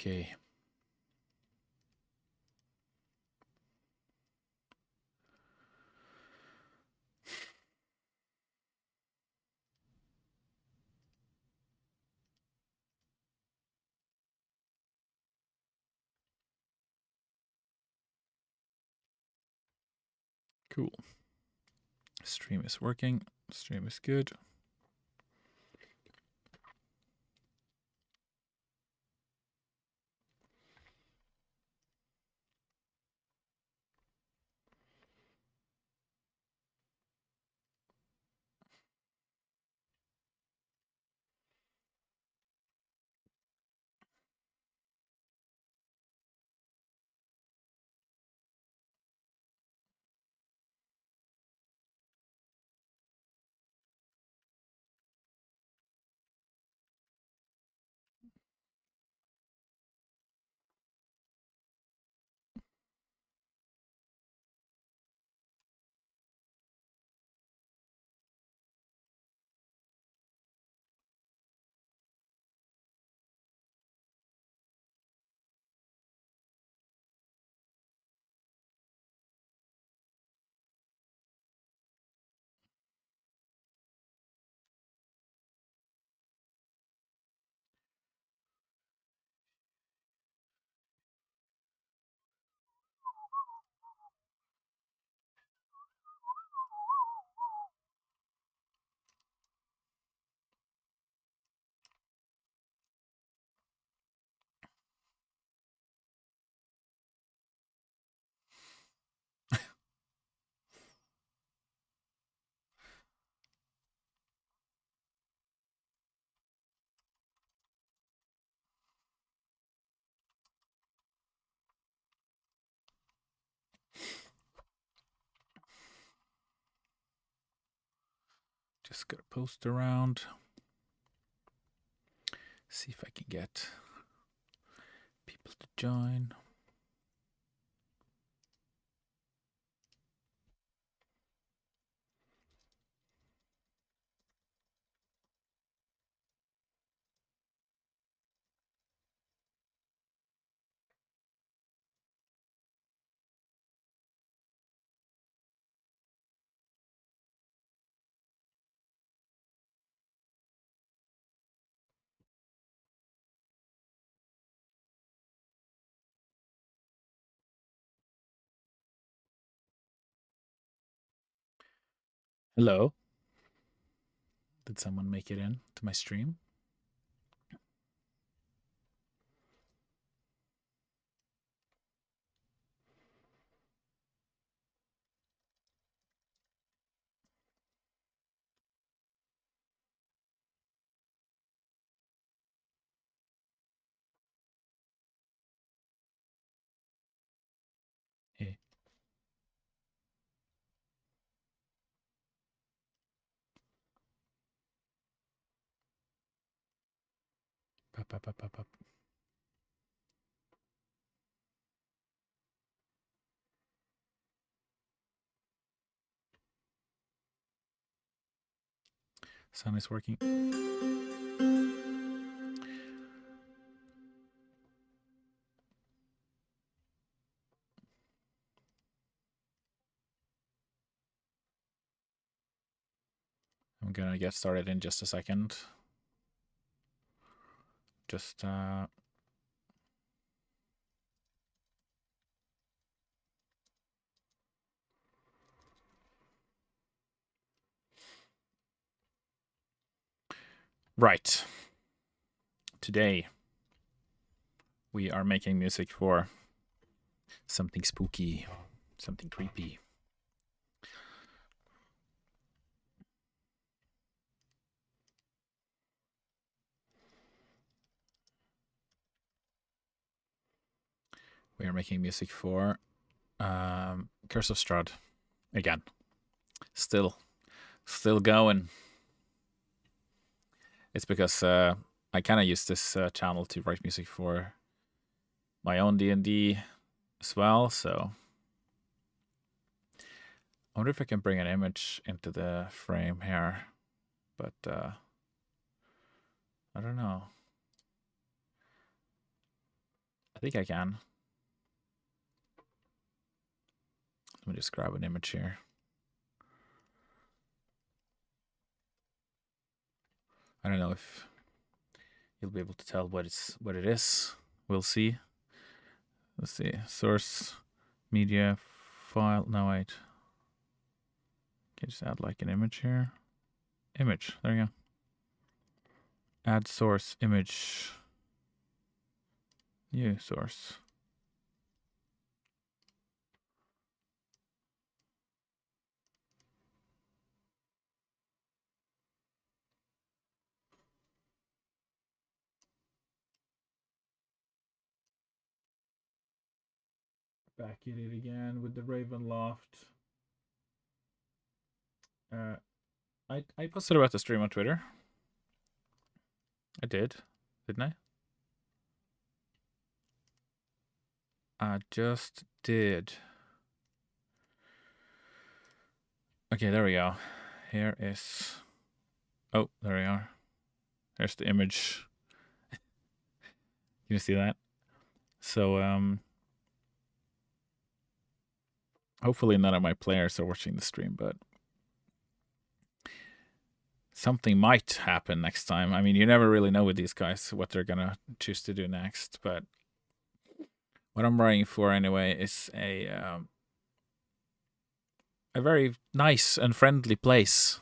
Okay. Cool. Stream is working. Stream is good. Just gotta post around. See if I can get people to join. Hello. Did someone make it in to my stream? Hey. Pop, pop, pop, pop, pop. Sound is working. I'm gonna get started in just a second. Just right. Today we are making music for something spooky, something creepy. We are making music for Curse of Strahd again. Still going. It's because I kind of use this channel to write music for my own D&D as well, so I wonder if I can bring an image into the frame here, but I don't know. I think I can. Let me just grab an image here. I don't know if you'll be able to tell what it is. We'll see. Let's see. Source, media, file. No, wait. Okay, just add like an image here. Image. There you go. Add source image. New source. Back at it again with the Ravenloft. I posted about the stream on Twitter. I did, didn't I? I just did. Okay, there we go. Here is... Oh, there we are. There's the image. You see that? So, hopefully none of my players are watching the stream, but something might happen next time. I mean, you never really know with these guys what they're gonna choose to do next, but what I'm writing for anyway is a very nice and friendly place.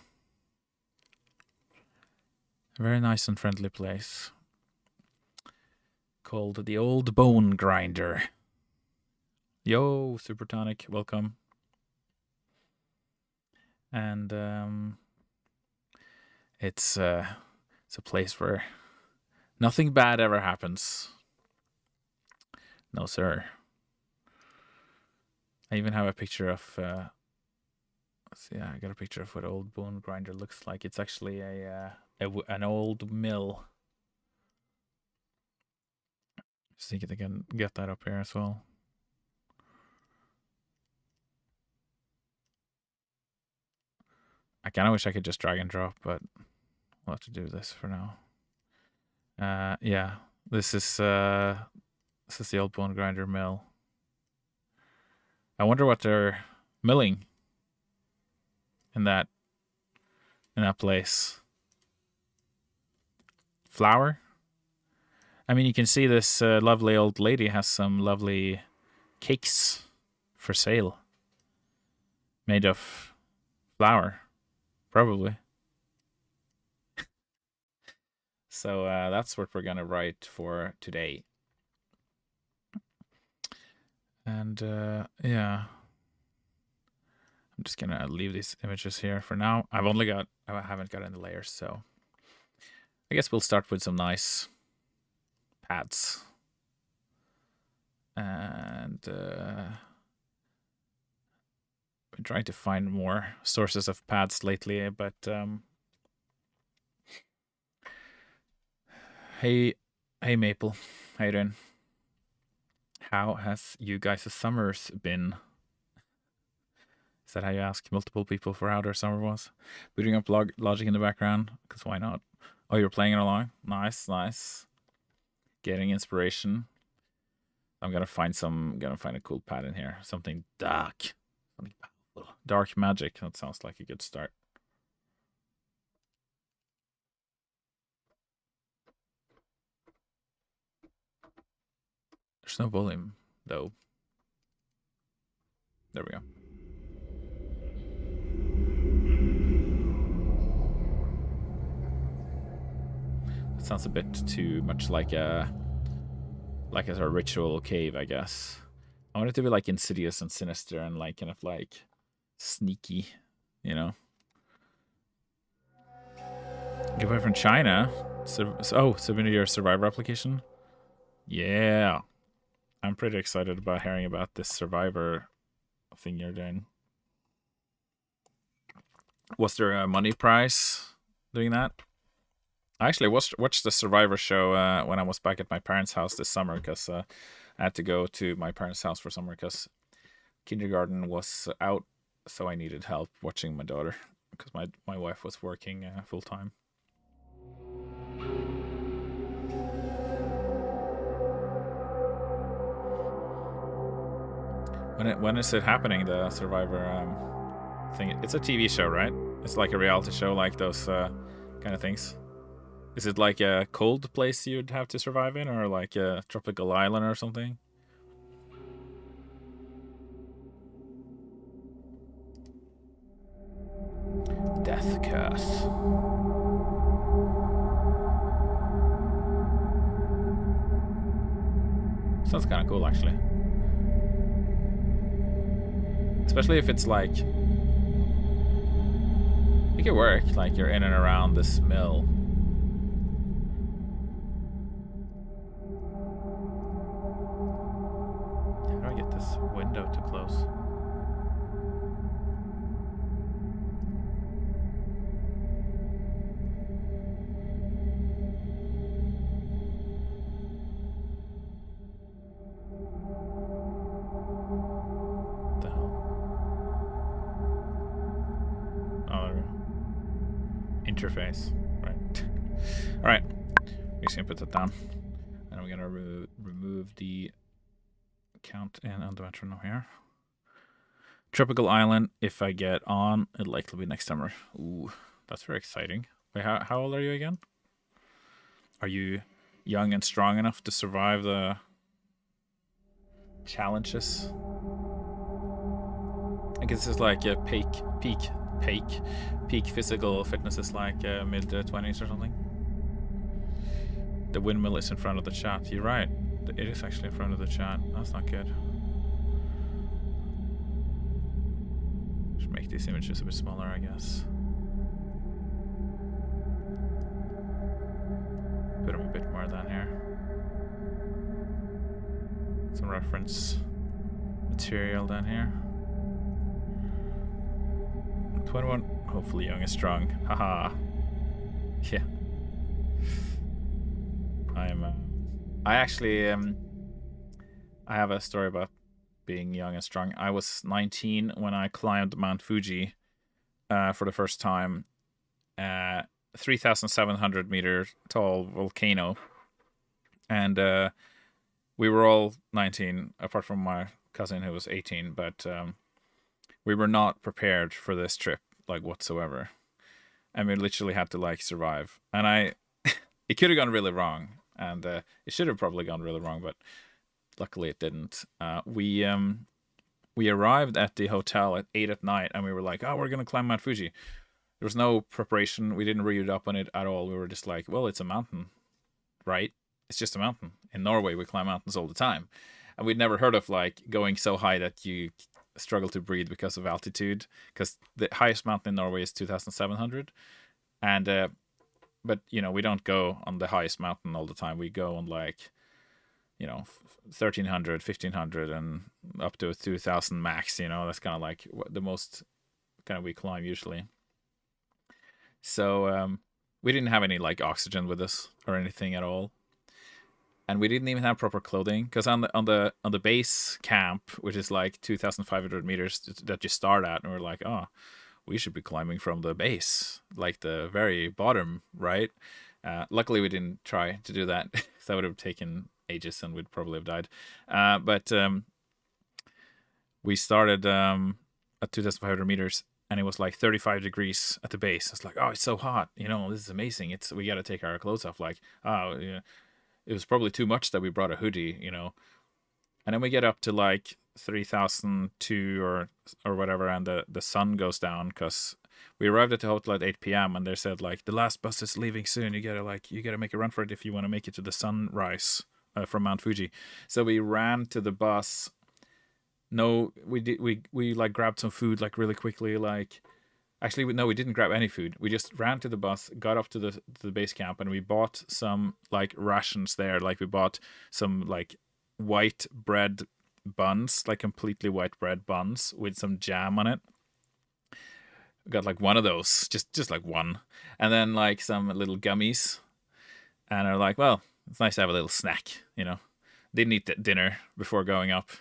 A very nice and friendly place called the Old Bonegrinder. Yo, Supertonic, welcome. And it's a place where nothing bad ever happens. No, sir. I even have a picture of. Let's see, I got a picture of what Old Bonegrinder looks like. It's actually an old mill. Just think I can get that up here as well. I kind of wish I could just drag and drop, but we'll have to do this for now. Yeah, this is the Old Bonegrinder mill. I wonder what they're milling in that place. Flour? I mean, you can see this lovely old lady has some lovely cakes for sale. Made of flour, probably. So that's what we're going to write for today. And yeah. I'm just going to leave these images here for now. I haven't got any layers, so I guess we'll start with some nice pads. And been trying to find more sources of pads lately, but hey Maple, how you doing? How has you guys' summers been? Is that how you ask multiple people for how their summer was? Booting up Logic in the background, because why not? Oh, you're playing it along? Nice, nice. Getting inspiration. I'm gonna find a cool pad in here. Something dark. Something powerful. Dark magic. That sounds like a good start. There's no volume, though. There we go. That sounds a bit too much like a ritual cave, I guess. I want it to be like insidious and sinister and like kind of like sneaky, you know. Giveaway from China. Submitted your Survivor application. Yeah, I'm pretty excited about hearing about this Survivor thing you're doing. Was there a money prize doing that? I actually watched the Survivor show when I was back at my parents' house this summer, because I had to go to my parents' house for summer because kindergarten was out, so I needed help watching my daughter because my wife was working full time. When is it happening? The Survivor thing. It's a TV show, right? It's like a reality show, like those kind of things. Is it like a cold place you'd have to survive in, or like a tropical island or something? Death Curse. Sounds kind of cool, actually. Especially if it's like... It could work, like you're in and around this mill. How do I get this window to close? What the hell? Oh, there we go. Interface. Right. Alright. We're just gonna put that down. And we're gonna remove the count and on the metronome here. Tropical island, if I get on, it'll likely be next summer. Ooh, that's very exciting. Wait, how old are you again? Are you young and strong enough to survive the challenges? I guess this is like a peak physical fitness is like mid 20s or something. The windmill is in front of the chat. You're right. It is actually in front of the chat. That's not good. Should make these images a bit smaller, I guess. Put them a bit more down here. Some reference material down here. 21. Hopefully young and strong. Haha. Yeah. I actually I have a story about being young and strong. I was 19 when I climbed Mount Fuji for the first time. 3,700 meter tall volcano. And we were all 19, apart from my cousin who was 18, but we were not prepared for this trip, like, whatsoever. And we literally had to, like, survive. And it could have gone really wrong. And it should have probably gone really wrong, but luckily it didn't. We arrived at the hotel at 8 at night, and we were like, oh, we're going to climb Mount Fuji. There was no preparation. We didn't read up on it at all. We were just like, well, it's a mountain, right? It's just a mountain. In Norway, we climb mountains all the time. And we'd never heard of, like, going so high that you struggle to breathe because of altitude. Because the highest mountain in Norway is 2,700. And, but, you know, we don't go on the highest mountain all the time. We go on, like, you know, 1,300, 1,500, and up to 2,000 max, you know. That's kind of like the most kind of we climb usually. So we didn't have any, like, oxygen with us or anything at all. And we didn't even have proper clothing, because on the base camp, which is like 2,500 meters that you start at, and we're like, oh, we should be climbing from the base, like the very bottom, right? Luckily, we didn't try to do that. That would have taken ages, and we'd probably have died. But we started at 2,500 meters, and it was like 35 degrees at the base. It's like, oh, it's so hot. You know, this is amazing. We got to take our clothes off. Like, oh, yeah. It was probably too much that we brought a hoodie, you know. And then we get up to like 3,002 or whatever, and the sun goes down, because we arrived at the hotel at 8 p.m. and they said, like, the last bus is leaving soon. You gotta make a run for it if you want to make it to the sunrise from Mount Fuji. So we ran to the bus. No, we like grabbed some food, like, really quickly, like. Actually, no, we didn't grab any food. We just ran to the bus, got up to the base camp, and we bought some, like, rations there. Like, we bought some, like, white bread buns, like completely white bread buns with some jam on it. We got, like, one of those, just like one. And then, like, some little gummies. And are like, well, it's nice to have a little snack, you know. Didn't eat dinner before going up.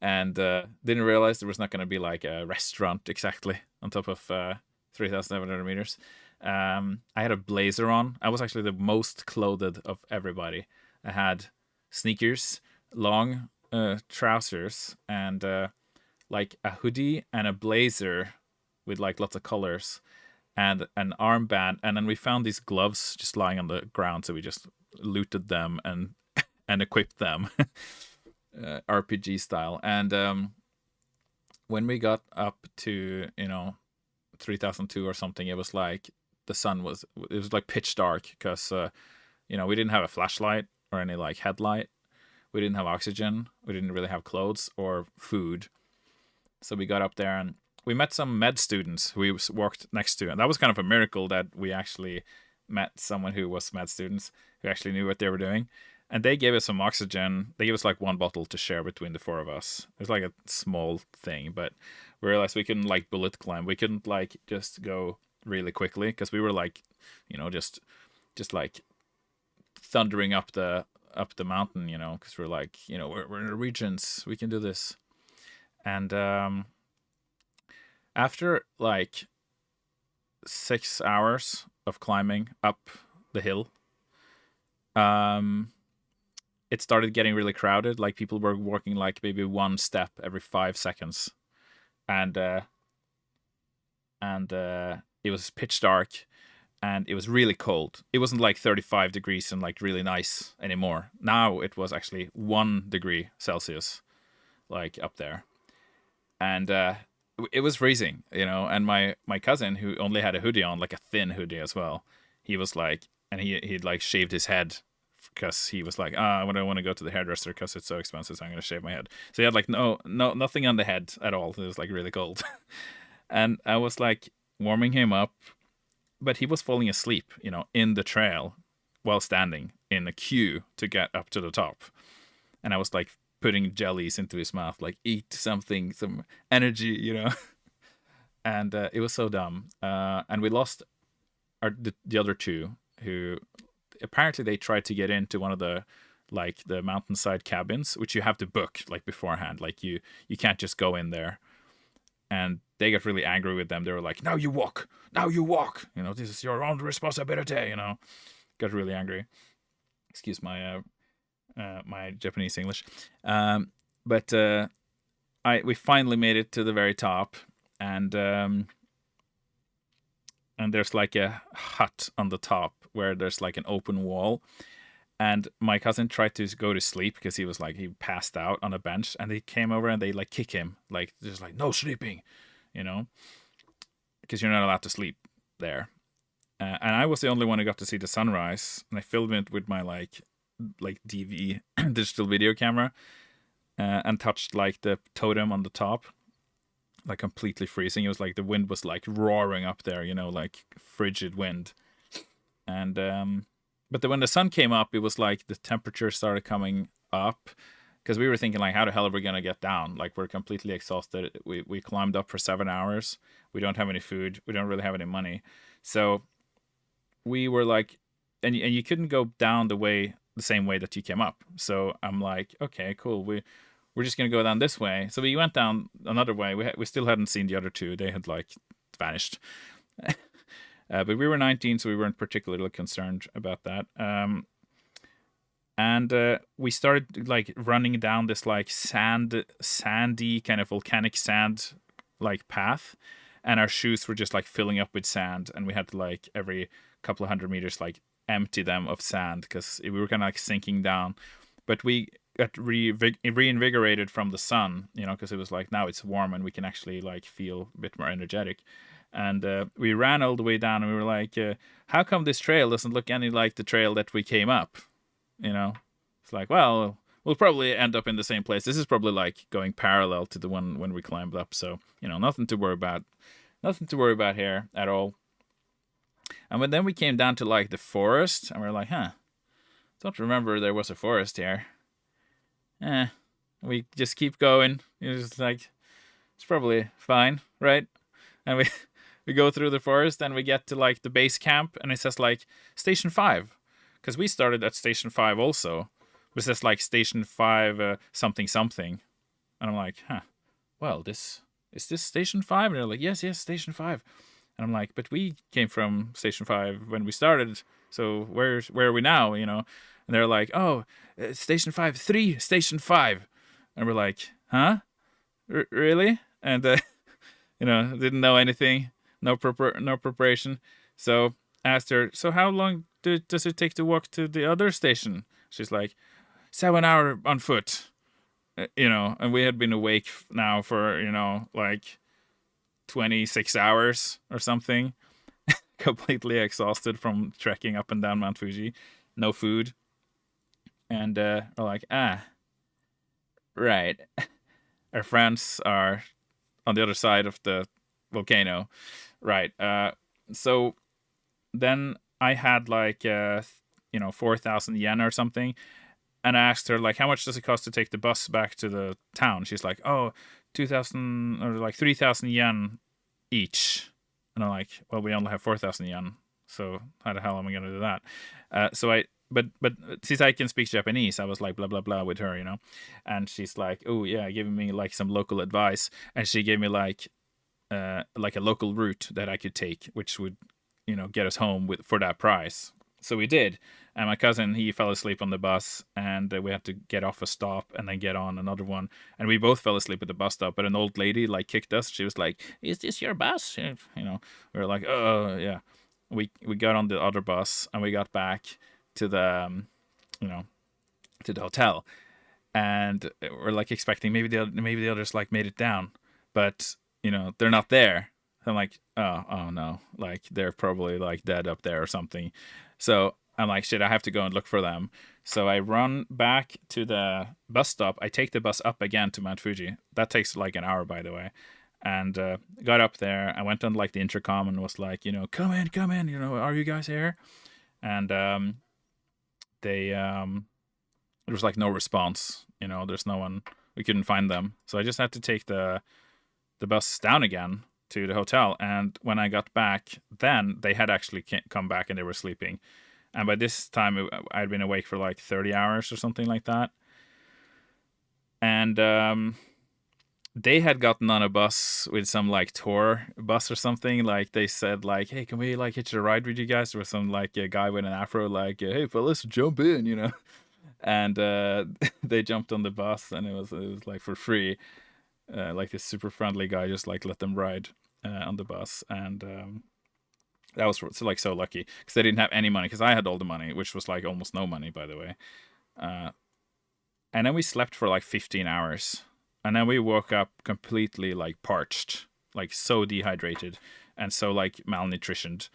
And didn't realize there was not going to be, like, a restaurant exactly on top of 3,700 meters. I had a blazer on. I was actually the most clothed of everybody. I had sneakers, long trousers and like a hoodie and a blazer with like lots of colors and an armband, and then we found these gloves just lying on the ground, so we just looted them and equipped them, RPG style. And when we got up to 3002 or something, it was like it was like pitch dark because we didn't have a flashlight or any like headlight. We didn't have oxygen. We didn't really have clothes or food. So we got up there and we met some med students who we worked next to. And that was kind of a miracle that we actually met someone who was med students who actually knew what they were doing. And they gave us some oxygen. They gave us like one bottle to share between the four of us. It was like a small thing, but we realized we couldn't like bullet climb. We couldn't like just go really quickly because we were like, just like thundering up the mountain, because we're like, we're Norwegians, we can do this. And after like 6 hours of climbing up the hill, it started getting really crowded. Like people were walking like maybe one step every 5 seconds, and it was pitch dark. And it was really cold. It wasn't like 35 degrees and like really nice anymore. Now it was actually 1 degree Celsius, like up there. And it was freezing, And my cousin, who only had a hoodie on, like a thin hoodie as well, he was like, and he'd like shaved his head because he was like, I don't want to go to the hairdresser because it's so expensive, so I'm going to shave my head. So he had like nothing on the head at all. It was like really cold. And I was like warming him up. But he was falling asleep, in the trail while standing in a queue to get up to the top. And I was like putting jellies into his mouth, like eat something, some energy, And it was so dumb. And we lost the other two who apparently they tried to get into one of the mountainside cabins, which you have to book like beforehand. Like you can't just go in there. And they got really angry with them. They were like, now you walk. This is your own responsibility, Got really angry. Excuse my my Japanese English. But we finally made it to the very top. And there's like a hut on the top where there's like an open wall. And my cousin tried to go to sleep because he was like, he passed out on a bench, and they came over and they like kick him, like just like no sleeping, because you're not allowed to sleep there. And I was the only one who got to see the sunrise, and I filmed it with my like DV digital video camera, and touched like the totem on the top, like completely freezing. It was like the wind was like roaring up there, like frigid wind, and but when the sun came up, it was like the temperature started coming up because we were thinking like, how the hell are we going to get down? Like we're completely exhausted. We climbed up for 7 hours. We don't have any food. We don't really have any money. So we were like, and you couldn't go down the same way that you came up. So I'm like, okay, cool. We're just going to go down this way. So we went down another way. We still hadn't seen the other two. They had like vanished. But we were 19, so we weren't particularly concerned about that. And we started like running down this like sandy kind of volcanic sand like path, and our shoes were just like filling up with sand, and we had to like every couple of 100 meters like empty them of sand because we were kind of like sinking down. But we got reinvigorated from the sun, because it was like now it's warm and we can actually like feel a bit more energetic. And we ran all the way down, and we were like, how come this trail doesn't look any like the trail that we came up? It's like, well, we'll probably end up in the same place. This is probably like going parallel to the one when we climbed up. So, nothing to worry about. Nothing to worry about here at all. And then we came down to like the forest, and we were like, don't remember there was a forest here. We just keep going. It's just like, it's probably fine, right? And we go through the forest, and we get to like the base camp, and it says like Station 5, because we started at Station 5 also. It says like Station 5 something, and I'm like, well, is this Station 5? And they're like, yes, Station 5. And I'm like, but we came from Station 5 when we started, so where are we now? And they're like, oh, Station 5, 3, Station 5. And we're like, huh? Really? And didn't know anything, no preparation. So asked her, so how long does it take to walk to the other station? She's like, 7 hour on foot. And we had been awake now for like 26 hours or something, completely exhausted from trekking up and down Mount Fuji, no food, and we're like, right. Our friends are on the other side of the volcano, right? So then I had like 4,000 yen or something, and I asked her like, how much does it cost to take the bus back to the town? She's like, oh, 2,000 or like 3,000 yen each. And I'm like, well, we only have 4,000 yen, so how the hell am I gonna do that? But since I can speak Japanese, I was like blah blah blah with her, and she's like, oh yeah, giving me like some local advice, and she gave me like a local route that I could take, which would get us home for that price. So we did, and my cousin, he fell asleep on the bus, and we had to get off a stop and then get on another one, and we both fell asleep at the bus stop. But an old lady like kicked us. She was like, "Is this your bus?" We were like, "Oh yeah." We got on the other bus and we got back to the to the hotel, and we're like expecting maybe the others like made it down, but they're not there. I'm like, oh no, like they're probably like dead up there or something. So I'm like, shit, I have to go and look for them. So I run back to the bus stop. I take the bus up again to Mount Fuji. That takes like an hour, by the way. And got up there. I went on like the intercom and was like, come in, come in. Are you guys here? And they there was like no response. There's no one. We couldn't find them. So I just had to take the bus down again to the hotel. And when I got back, then they had actually come back and they were sleeping. And by this time, I'd been awake for like 30 hours or something like that. And they had gotten on a bus with some like tour bus or something. Like they said, like, hey, can we like hitch a ride with you guys? There was some like a guy with an afro, like, hey, fellas, jump in. And they jumped on the bus, and it was like for free. Like this super friendly guy just like let them ride on the bus, and that was so lucky because they didn't have any money, because I had all the money, which was like almost no money, by the way. And then we slept for like 15 hours, and then we woke up completely like parched, like so dehydrated and so like malnutritioned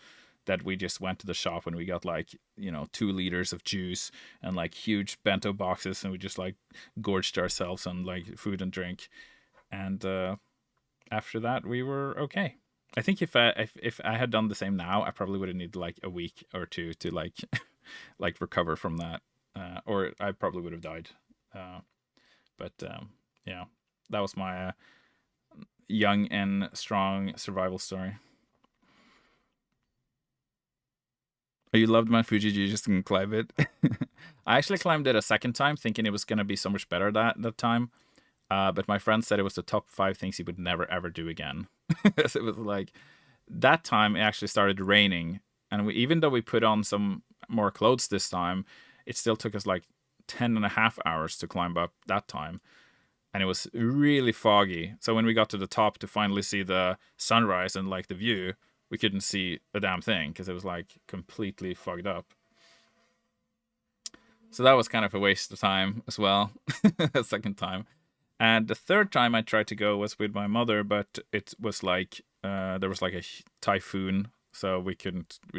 that we just went to the shop and we got like 2 liters of juice and like huge bento boxes, and we just like gorged ourselves on like food and drink. And after that, we were okay. I think if I had done the same now, I probably would have needed like a week or two to like like recover from that, or I probably would have died. But that was my young and strong survival story. Oh, you loved Mount Fuji, you just didn't climb it. I actually climbed it a second time, thinking it was gonna be so much better that time. But my friend said it was the top 5 things he would never ever do again. So it was like that time it actually started raining, and even though we put on some more clothes this time, it still took us like 10.5 hours to climb up that time, and it was really foggy. So when we got to the top to finally see the sunrise and like the view, we couldn't see a damn thing because it was like completely fogged up. So that was kind of a waste of time as well. A second time. And the third time I tried to go was with my mother, but it was like there was like a typhoon, so we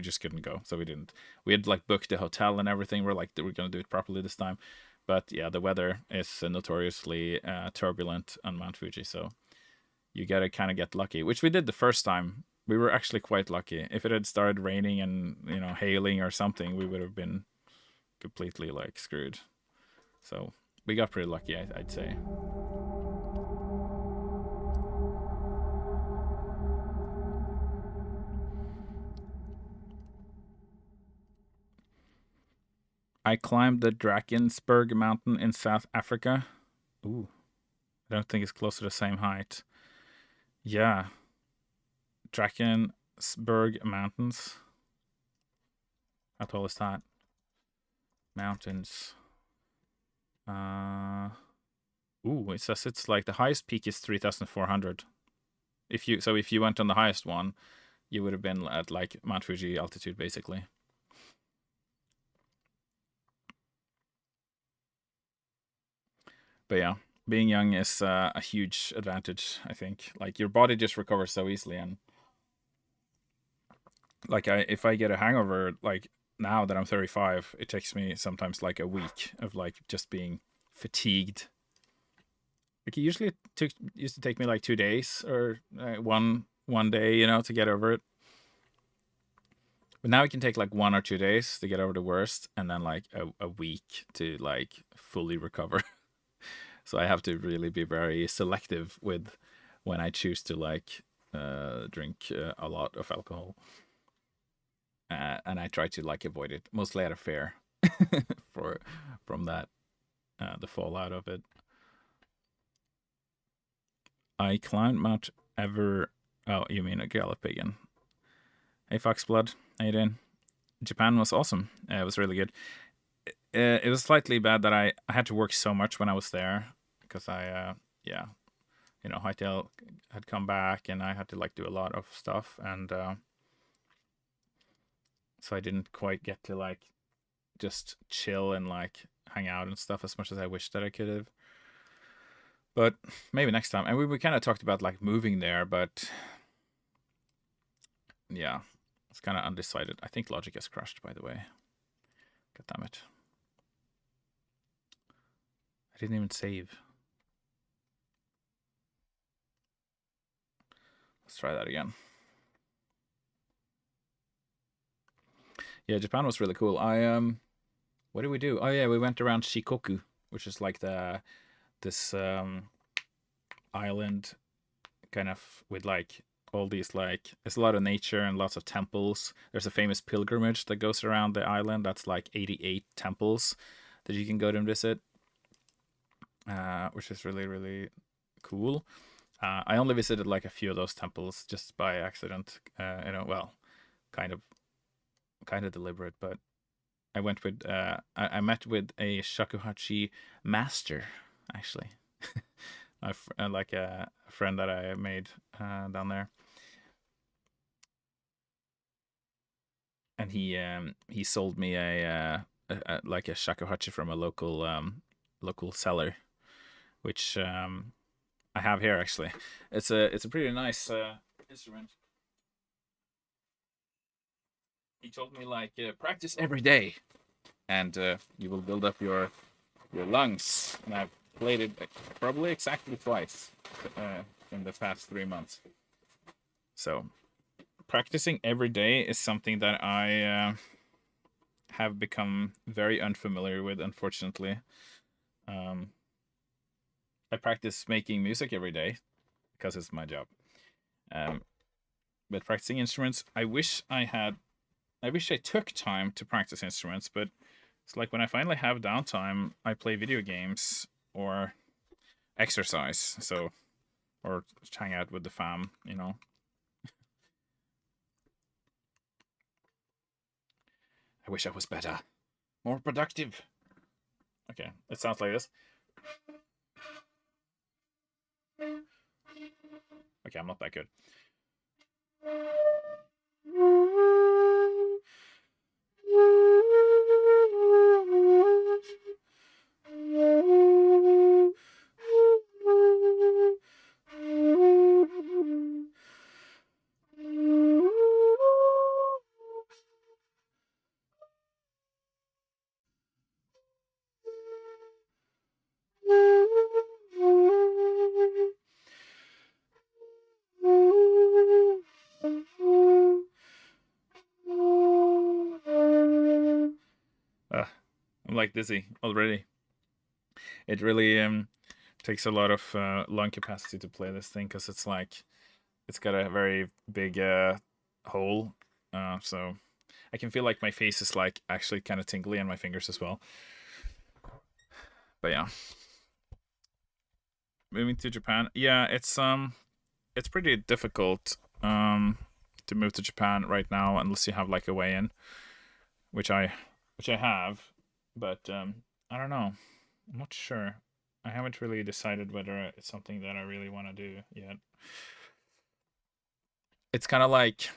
just couldn't go. So we didn't. We had like booked the hotel and everything. We're like, we're gonna do it properly this time. But yeah, the weather is notoriously turbulent on Mount Fuji, so you gotta kind of get lucky, which we did the first time. We were actually quite lucky. If it had started raining and hailing or something, we would have been completely like screwed. So we got pretty lucky, I'd say. I climbed the Drakensberg mountain in South Africa. Ooh, I don't think it's close to the same height. Yeah, Drakensberg Mountains. How tall is that? Mountains. Ooh, it says it's like the highest peak is 3,400. If you went on the highest one, you would have been at like Mount Fuji altitude basically. But yeah, being young is a huge advantage, I think. Like your body just recovers so easily, and like if I get a hangover, like now that I'm 35, it takes me sometimes like a week of like just being fatigued. Like it used to take me like 2 days or one day, to get over it. But now it can take like 1 or 2 days to get over the worst, and then like a week to like fully recover. So I have to really be very selective with when I choose to like drink a lot of alcohol, and I try to like avoid it mostly at a fair, for from that the fallout of it. I climbed Mount Ever. Oh, you mean a Gallopagin? Hey, Foxblood, how you doing? Japan was awesome. It was really good. It was slightly bad that I had to work so much when I was there because yeah, Hightail had come back and I had to like do a lot of stuff, and so I didn't quite get to like just chill and like hang out and stuff as much as I wished that I could have. But maybe next time. And we kind of talked about like moving there, but yeah, it's kind of undecided. I think Logic has crashed, by the way. God damn it. I didn't even save. Let's try that again. Yeah, Japan was really cool. What did we do? Oh yeah, we went around Shikoku, which is like this island kind of with like all these like there's a lot of nature and lots of temples. There's a famous pilgrimage that goes around the island that's like 88 temples that you can go to and visit, which is really really cool. I only visited like a few of those temples just by accident. Well, kind of deliberate, but I went with I met with a shakuhachi master actually. Like a friend that I made down there, and he sold me like a shakuhachi from a local seller, which I have here actually. It's a pretty nice instrument. He told me like practice every day, and you will build up your lungs. And I've played it probably exactly twice in the past 3 months. So practicing every day is something that I have become very unfamiliar with, unfortunately. Um, I practice making music every day because it's my job. Um, but practicing instruments, I wish I took time to practice instruments, but it's like when I finally have downtime, I play video games or exercise. So, or just hang out with the fam. I wish I was better, more productive. Okay, it sounds like this. Okay, I'm not that good. I'm like dizzy already. It really takes a lot of lung capacity to play this thing because it's got a very big hole. So I can feel like my face is like actually kind of tingly and my fingers as well. But yeah, moving to Japan. Yeah, it's pretty difficult to move to Japan right now unless you have like a way in, which I have, but I don't know. I'm not sure. I haven't really decided whether it's something that I really want to do yet. It's kind of like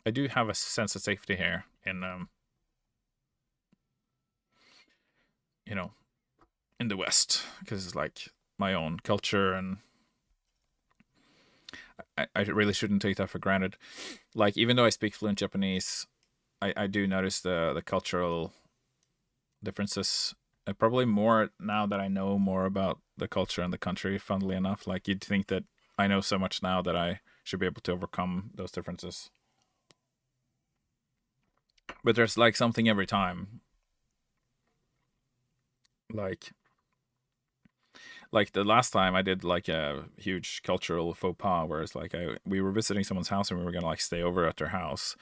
I do have a sense of safety here in you know, in the West because it's like my own culture, and I really shouldn't take that for granted. Like even though I speak fluent Japanese, I do notice the cultural differences. Probably more now that I know more about the culture and the country. Funnily enough, like you'd think that I know so much now that I should be able to overcome those differences. But there's like something every time. Like the last time I did like a huge cultural faux pas, where it's like we were visiting someone's house and we were gonna like stay over at their house,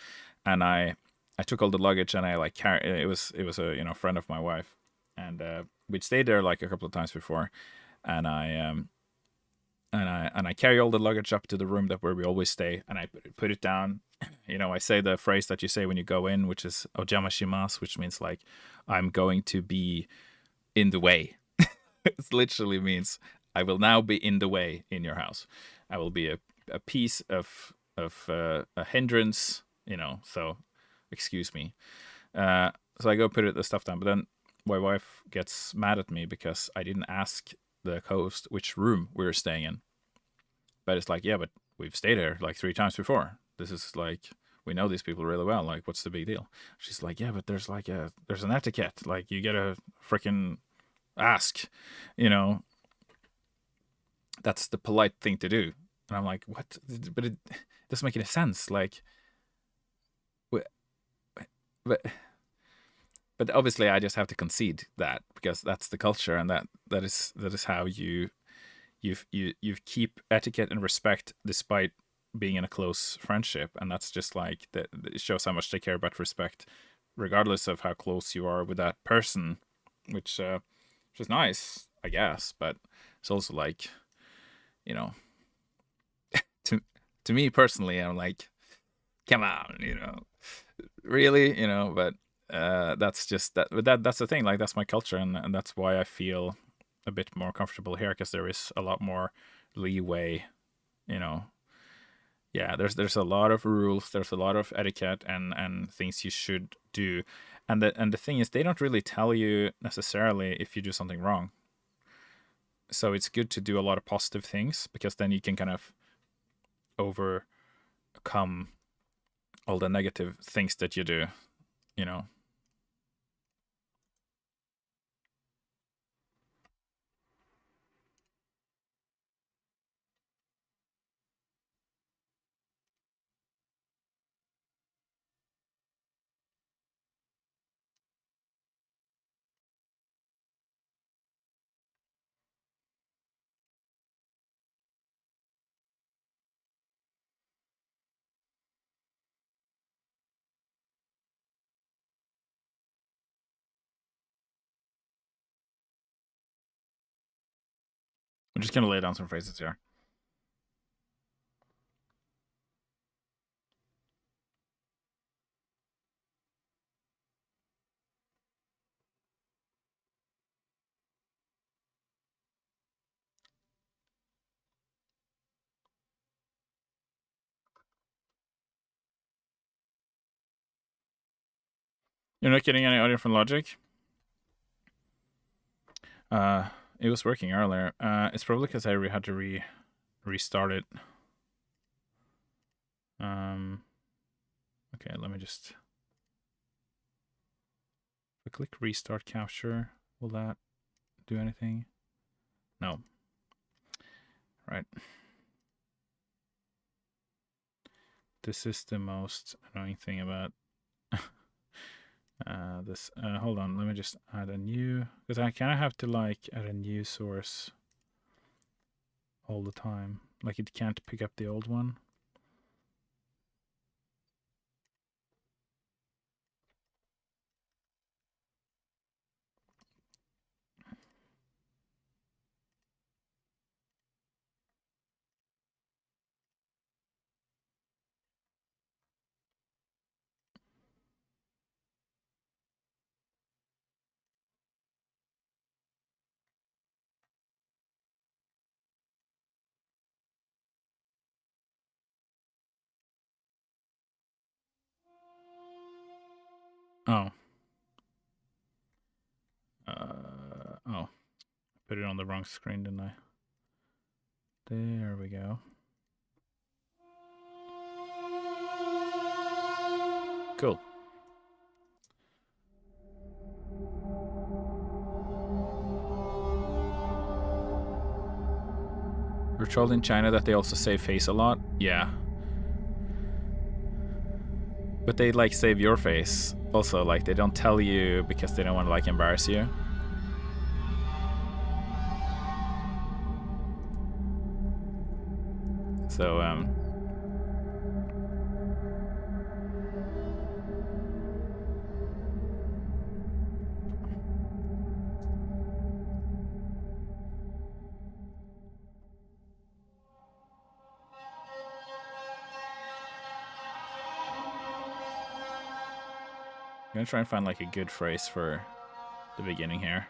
and I took all the luggage and I like carried it was a friend of my wife, and we'd stayed there like a couple of times before, and I carry all the luggage up to the room that where we always stay, and I put it down. I say the phrase that you say when you go in, which is "ojama shimasu," which means like I'm going to be in the way. It literally means I will now be in the way in your house. I will be a piece of a hindrance. So excuse me. So I go put the stuff down, but then my wife gets mad at me because I didn't ask the host which room we were staying in. But it's like, yeah, but we've stayed here like 3 times before. This is like we know these people really well. Like, what's the big deal? She's like, yeah, but there's an etiquette. Like, you gotta freaking ask. You know, that's the polite thing to do. And I'm like, what? But it doesn't make any sense. Like, but but obviously I just have to concede that because that's the culture, and that is how you keep etiquette and respect despite being in a close friendship, and that's just like that. It shows how much they care about respect, regardless of how close you are with that person, which is nice, I guess, but it's also like you know to to me personally, I'm like, come on, really, but that's just that. But that's the thing. Like that's my culture, and that's why I feel a bit more comfortable here because there is a lot more leeway. You know, yeah. There's a lot of rules. There's a lot of etiquette and things you should do, and the thing is, they don't really tell you necessarily if you do something wrong. So it's good to do a lot of positive things because then you can kind of overcome all the negative things that you do. You know. I'm just gonna lay down some phrases here. You're not getting any audio from Logic? Uh, it was working earlier. It's probably because I had to restart it. Um, okay, let me just. If I click restart capture, will that do anything? No. Right. This is the most annoying thing about this. Hold on, let me just add a new, because I kind of have to like add a new source all the time. Like it can't pick up the old one. Oh. Oh. Put it on the wrong screen, didn't I? There we go. Cool. We're told in China that they also save face a lot. Yeah. But they like save your face. Also, like they don't tell you because they don't want to like embarrass you. So I'm gonna try and find like a good phrase for the beginning here.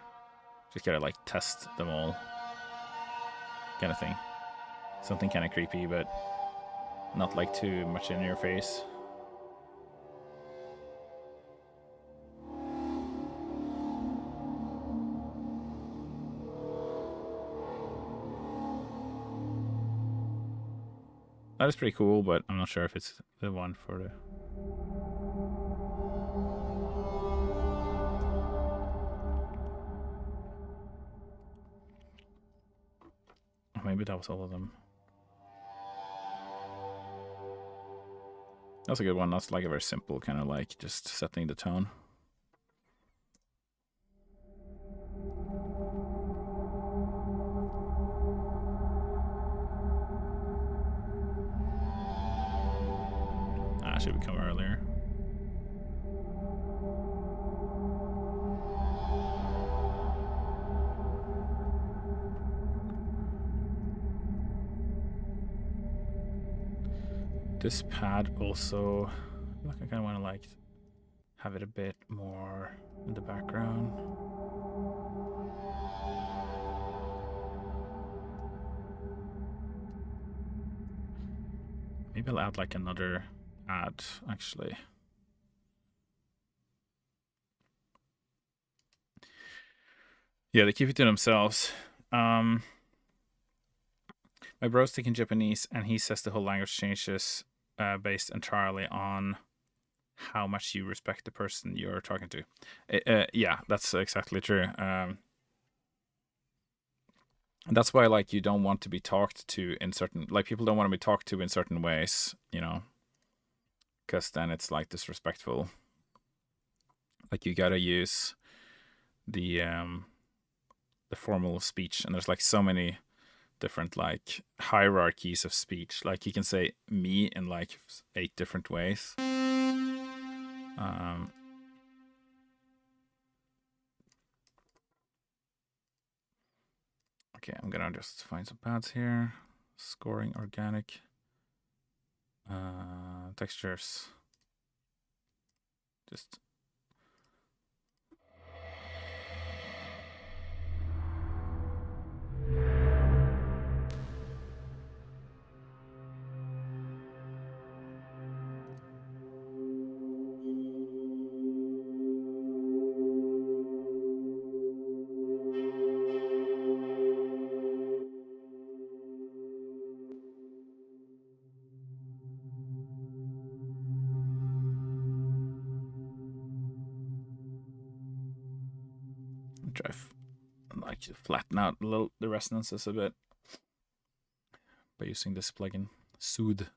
Just gotta like test them all. Kind of thing. Something kind of creepy, but not like too much in your face. That is pretty cool, but I'm not sure if it's the one for the... Maybe that was all of them. That's a good one. That's like a very simple kind of like just setting the tone. Ah, should come earlier. This pad also, I kind of want to like have it a bit more in the background. Maybe I'll add like another ad actually. Yeah, they keep it to themselves. My bro's taking Japanese, and he says the whole language changes based entirely on how much you respect the person you're talking to. Yeah, that's exactly true. That's why, like, you don't want to be talked to in certain, like, people don't want to be talked to in certain ways, you know, because then it's like disrespectful. Like, you gotta use the formal speech, and there's like so many different like hierarchies of speech. Like you can say me in like 8 different ways. Okay, I'm gonna just find some pads here. Scoring organic. Textures. Just try like to flatten out the resonances a bit by using this plugin, Soothe.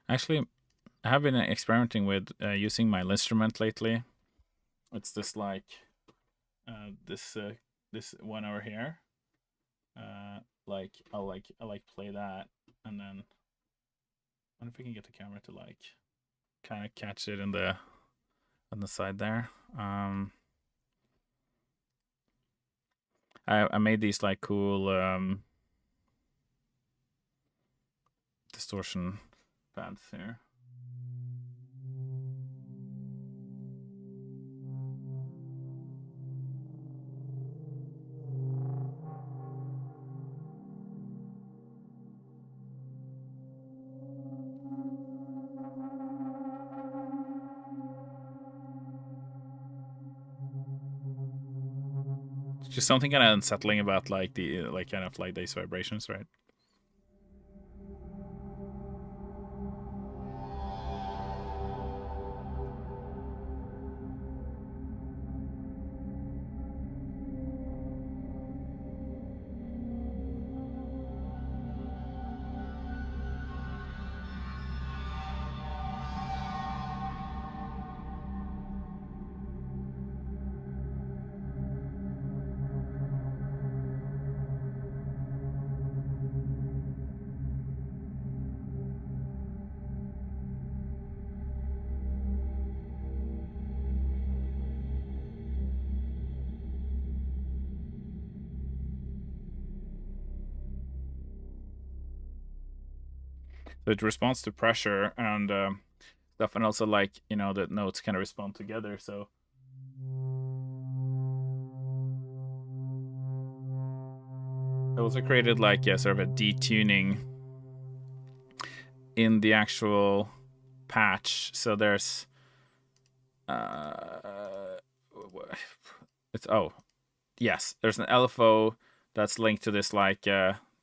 Actually, I have been experimenting with using my instrument lately. It's this like this one over here. Like I'll play that, and then I wonder if we can get the camera to like kind of catch it in the on the side there. I made these like cool distortion notepads here. Just something kind of unsettling about like the kind of like these vibrations, right? So it responds to pressure and stuff, and also like the notes kind of respond together. So I also created like a sort of a detuning in the actual patch. So there's it's there's an LFO that's linked to this like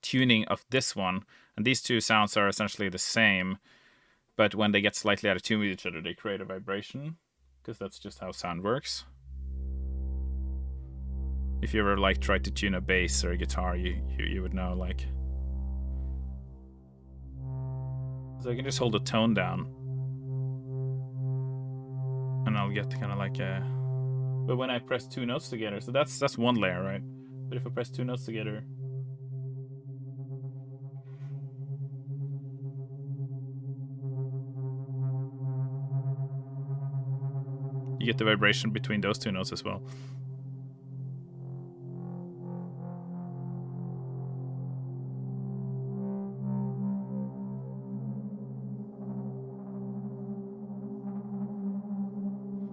tuning of this one, and these two sounds are essentially the same, but when they get slightly out of tune with each other, they create a vibration, because that's just how sound works. If you ever like try to tune a bass or a guitar, you would know, like. So I can just hold the tone down, and I'll get kind of like a. But when I press two notes together, so that's one layer, right? But if I press two notes together, you get the vibration between those two notes as well.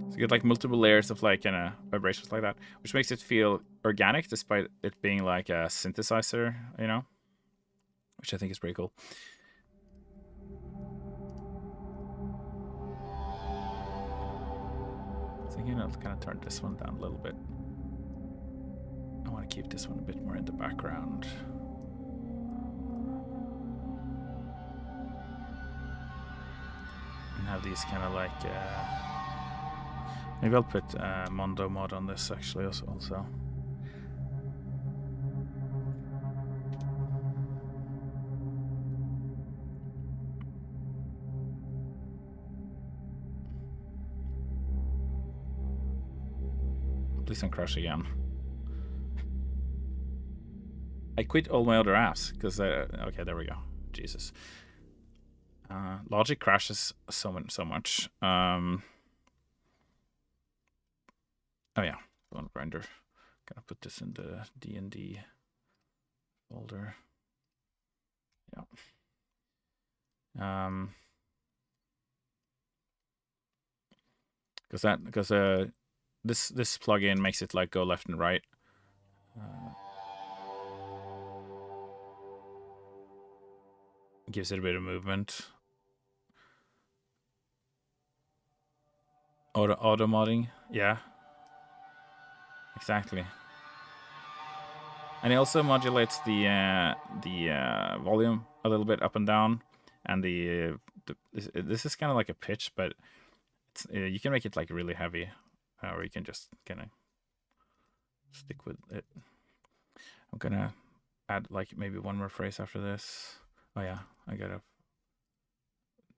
So you get like multiple layers of like kind of vibrations like that, which makes it feel organic despite it being like a synthesizer, which I think is pretty cool. So I'll kind of turn this one down a little bit. I want to keep this one a bit more in the background. And have these kind of like maybe I'll put Mondo mod on this actually also. Please don't crash again. I quit all my other apps because okay, there we go. Jesus. Logic crashes so much. Oh yeah, Bonegrinder. Gonna put this in the D&D folder. Yeah. Because this plugin makes it like go left and right. Gives it a bit of movement. Auto modding, yeah. Exactly. And it also modulates the volume a little bit up and down, and this is kind of like a pitch, but you can make it like really heavy, or you can just kind of stick with it. I'm gonna add like maybe one more phrase after this. Oh yeah, I gotta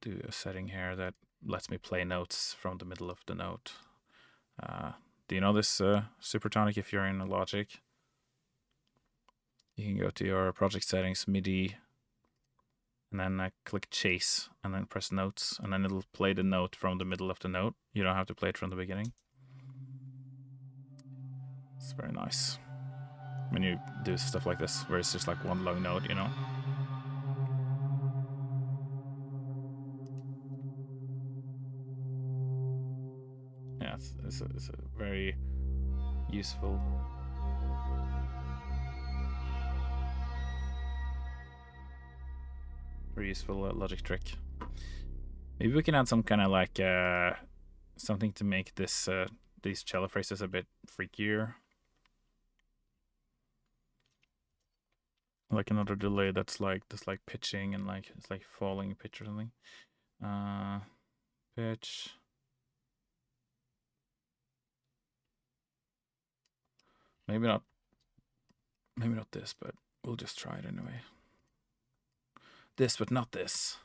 do a setting here that lets me play notes from the middle of the note. Do you know this Supertonic if you're in Logic? You can go to your project settings, MIDI, and then click Chase, and then press Notes, and then it'll play the note from the middle of the note. You don't have to play it from the beginning. It's very nice when you do stuff like this, where it's just like one long note, very useful. Very useful logic trick. Maybe we can add some kind of like something to make this these cello phrases a bit freakier. Like another delay that's like pitching and like it's like falling pitch or something. Pitch. Maybe not this, but we'll just try it anyway. This, but not this.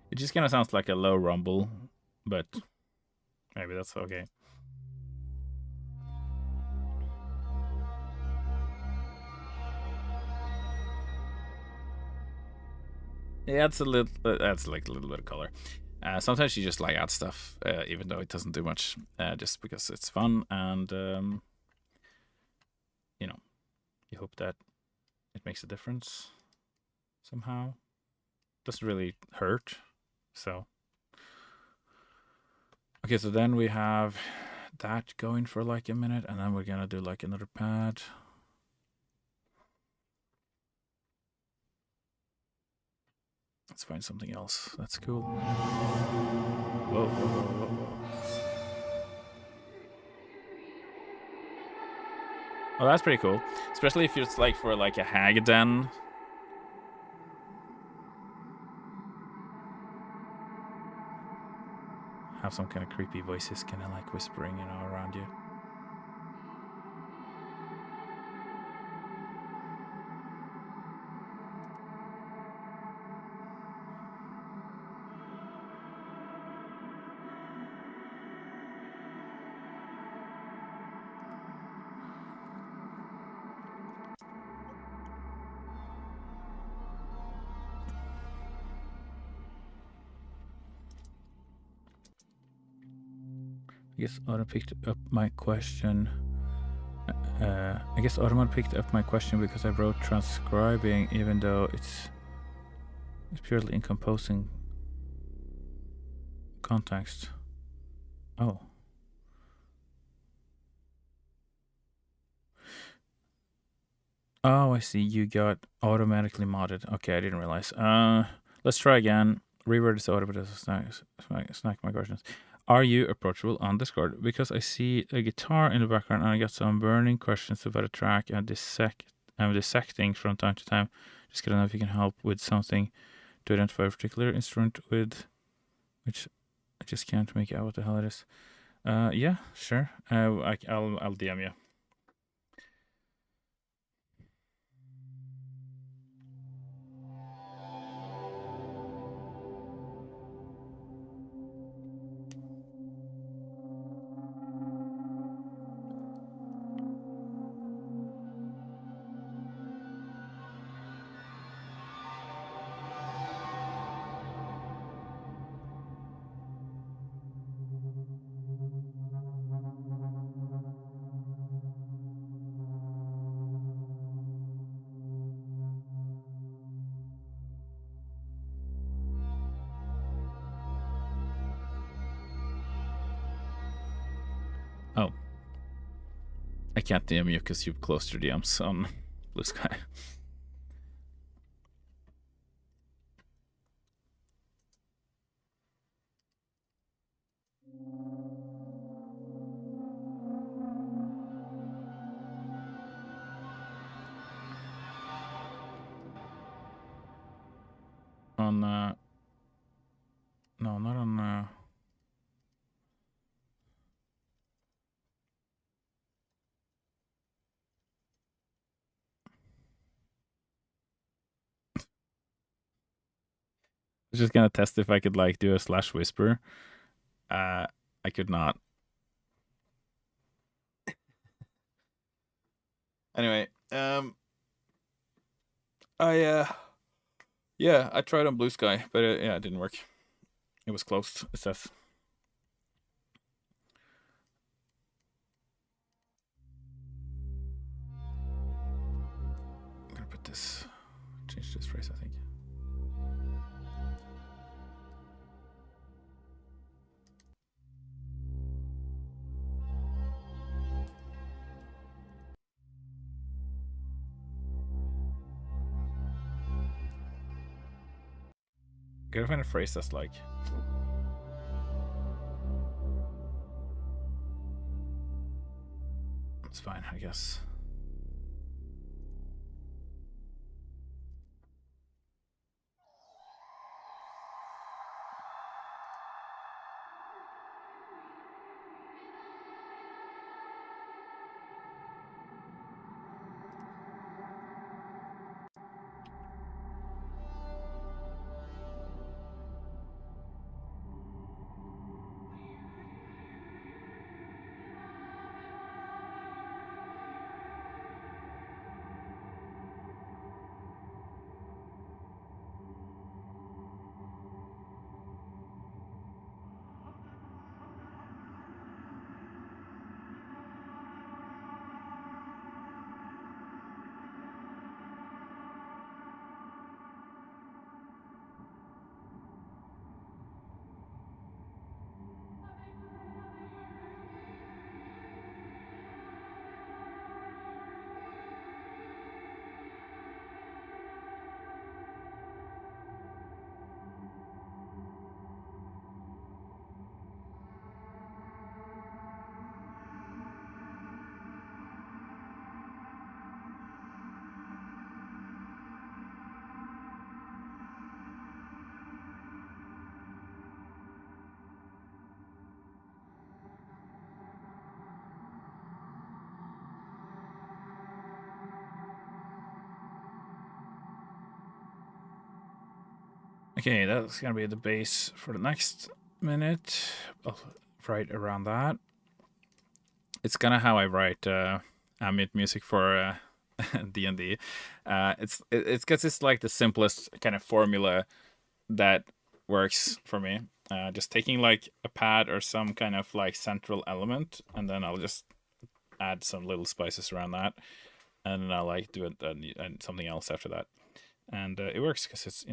It just kind of sounds like a low rumble, but maybe that's okay. Yeah, it's a little. That's like a little bit of color. Sometimes you just like add stuff, even though it doesn't do much, just because it's fun, and you know, you hope that it makes a difference somehow. Doesn't really hurt, so. Okay, so then we have that going for like a minute, and then we're gonna do like another pad. Let's find something else. That's cool. Whoa, whoa, whoa, whoa, whoa. Well, that's pretty cool, especially if it's like for like a hag den. Have some kind of creepy voices kind of like whispering, around you. I guess Autumn picked up my question. Because I wrote transcribing, even though it's purely in composing context. Oh. Oh, I see. You got automatically modded. Okay, I didn't realize. Let's try again. Reword is auto, but it's snack my questions. Are you approachable on Discord? Because I see a guitar in the background and I got some burning questions about a track and I'm dissecting from time to time. Just gonna know if you can help with something to identify a particular instrument with which I just can't make out what the hell it is. Yeah, sure. I'll DM you. Oh. I can't DM you because you've closed your DMs on Blue Sky. On no, not on was just gonna test if I could like do a slash whisper. I could not. Anyway, I tried on Blue Sky, but yeah, it didn't work. It was closed. It says. I'm gonna put this. Change this phrase, I think. Gotta find a phrase that's like. It's fine, I guess. Okay, that's gonna be the base for the next minute. I'll write around that. It's kind of how I write ambient music for D&D. It's because it's like the simplest kind of formula that works for me. Just taking like a pad or some kind of like central element, and then I'll just add some little spices around that, and then I'll like do it and something else after that, and it works because it's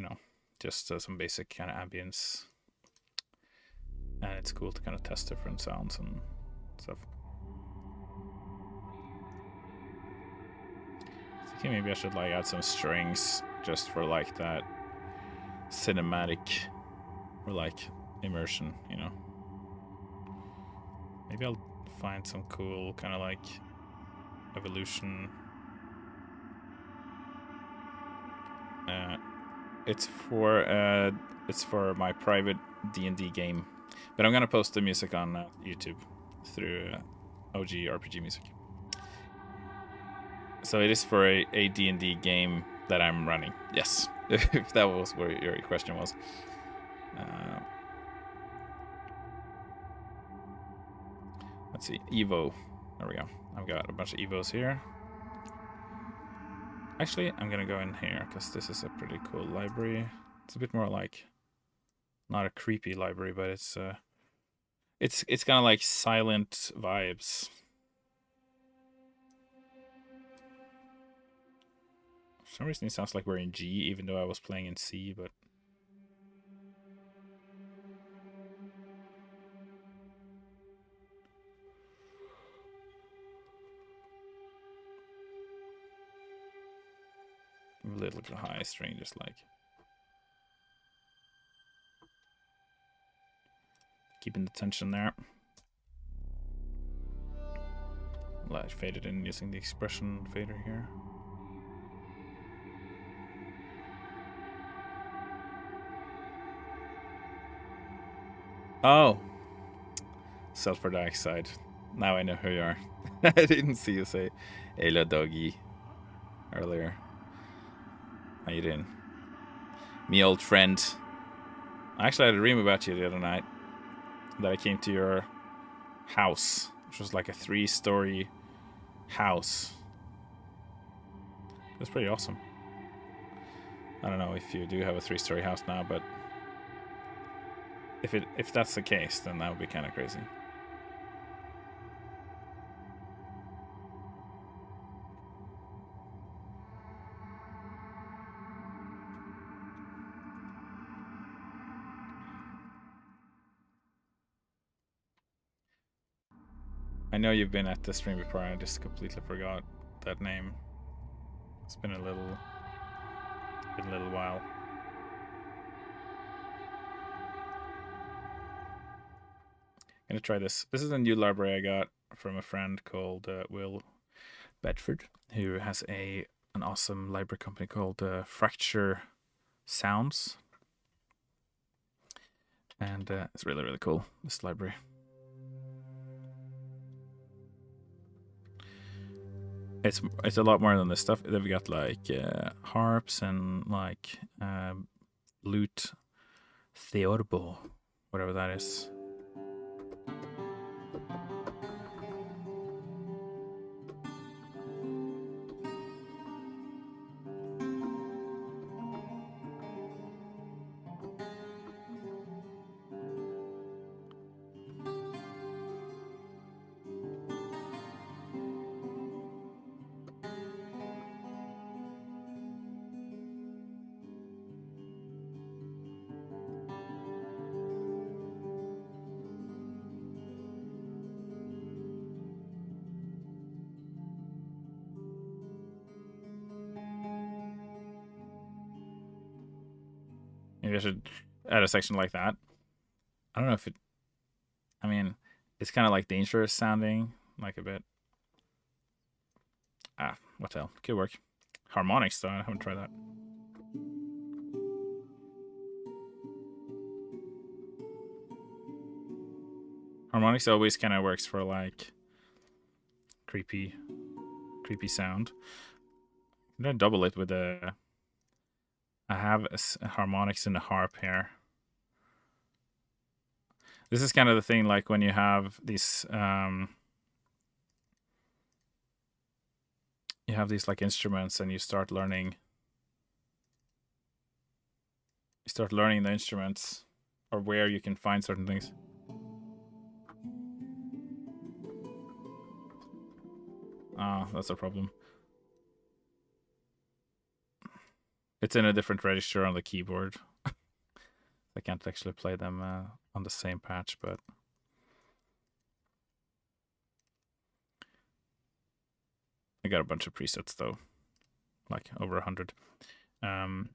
just some basic kind of ambience, and it's cool to kind of test different sounds and stuff. Thinking maybe I should like add some strings just for like that cinematic or like immersion, Maybe I'll find some cool kind of like evolution. It's for my private D&D game, but I'm gonna post the music on YouTube through OG RPG music. So it is for a D&D game that I'm running. Yes, if that was where your question was. Let's see, Evo. There we go. I've got a bunch of Evos here. Actually, I'm gonna go in here because this is a pretty cool library. It's a bit more like not a creepy library, but it's kind of like silent vibes. For some reason, it sounds like we're in G, even though I was playing in C, but. A little bit high string, just like. Keeping the tension there. Light faded in using the expression fader here. Oh, sulfur dioxide. Now I know who you are. I didn't see you say "Hello, doggy" earlier. How you doing? Me old friend. I actually had a dream about you the other night. That I came to your house, which was like a 3-story house. It was pretty awesome. I don't know if you do have a 3-story house now, but if that's the case, then that would be kind of crazy. I know you've been at the stream before. I just completely forgot that name. It's been a little while. Gonna try this. This is a new library I got from a friend called Will Bedford, who has an awesome library company called Fracture Sounds, and it's really really cool. This library. It's a lot more than this stuff. They've got like harps and like lute theorbo, whatever that is. Maybe I should add a section like that. I don't know if it. I mean, it's kind of like dangerous sounding, like a bit. What the hell? Could work. Harmonics, though. I haven't tried that. Harmonics always kind of works for like creepy sound. I'm gonna double it with a. I have a harmonics and a harp here. This is kind of the thing, like when you have these like instruments, and you start learning the instruments, or where you can find certain things. That's a problem. It's in a different register on the keyboard. I can't actually play them on the same patch, but I got a bunch of presets though, like over 100. You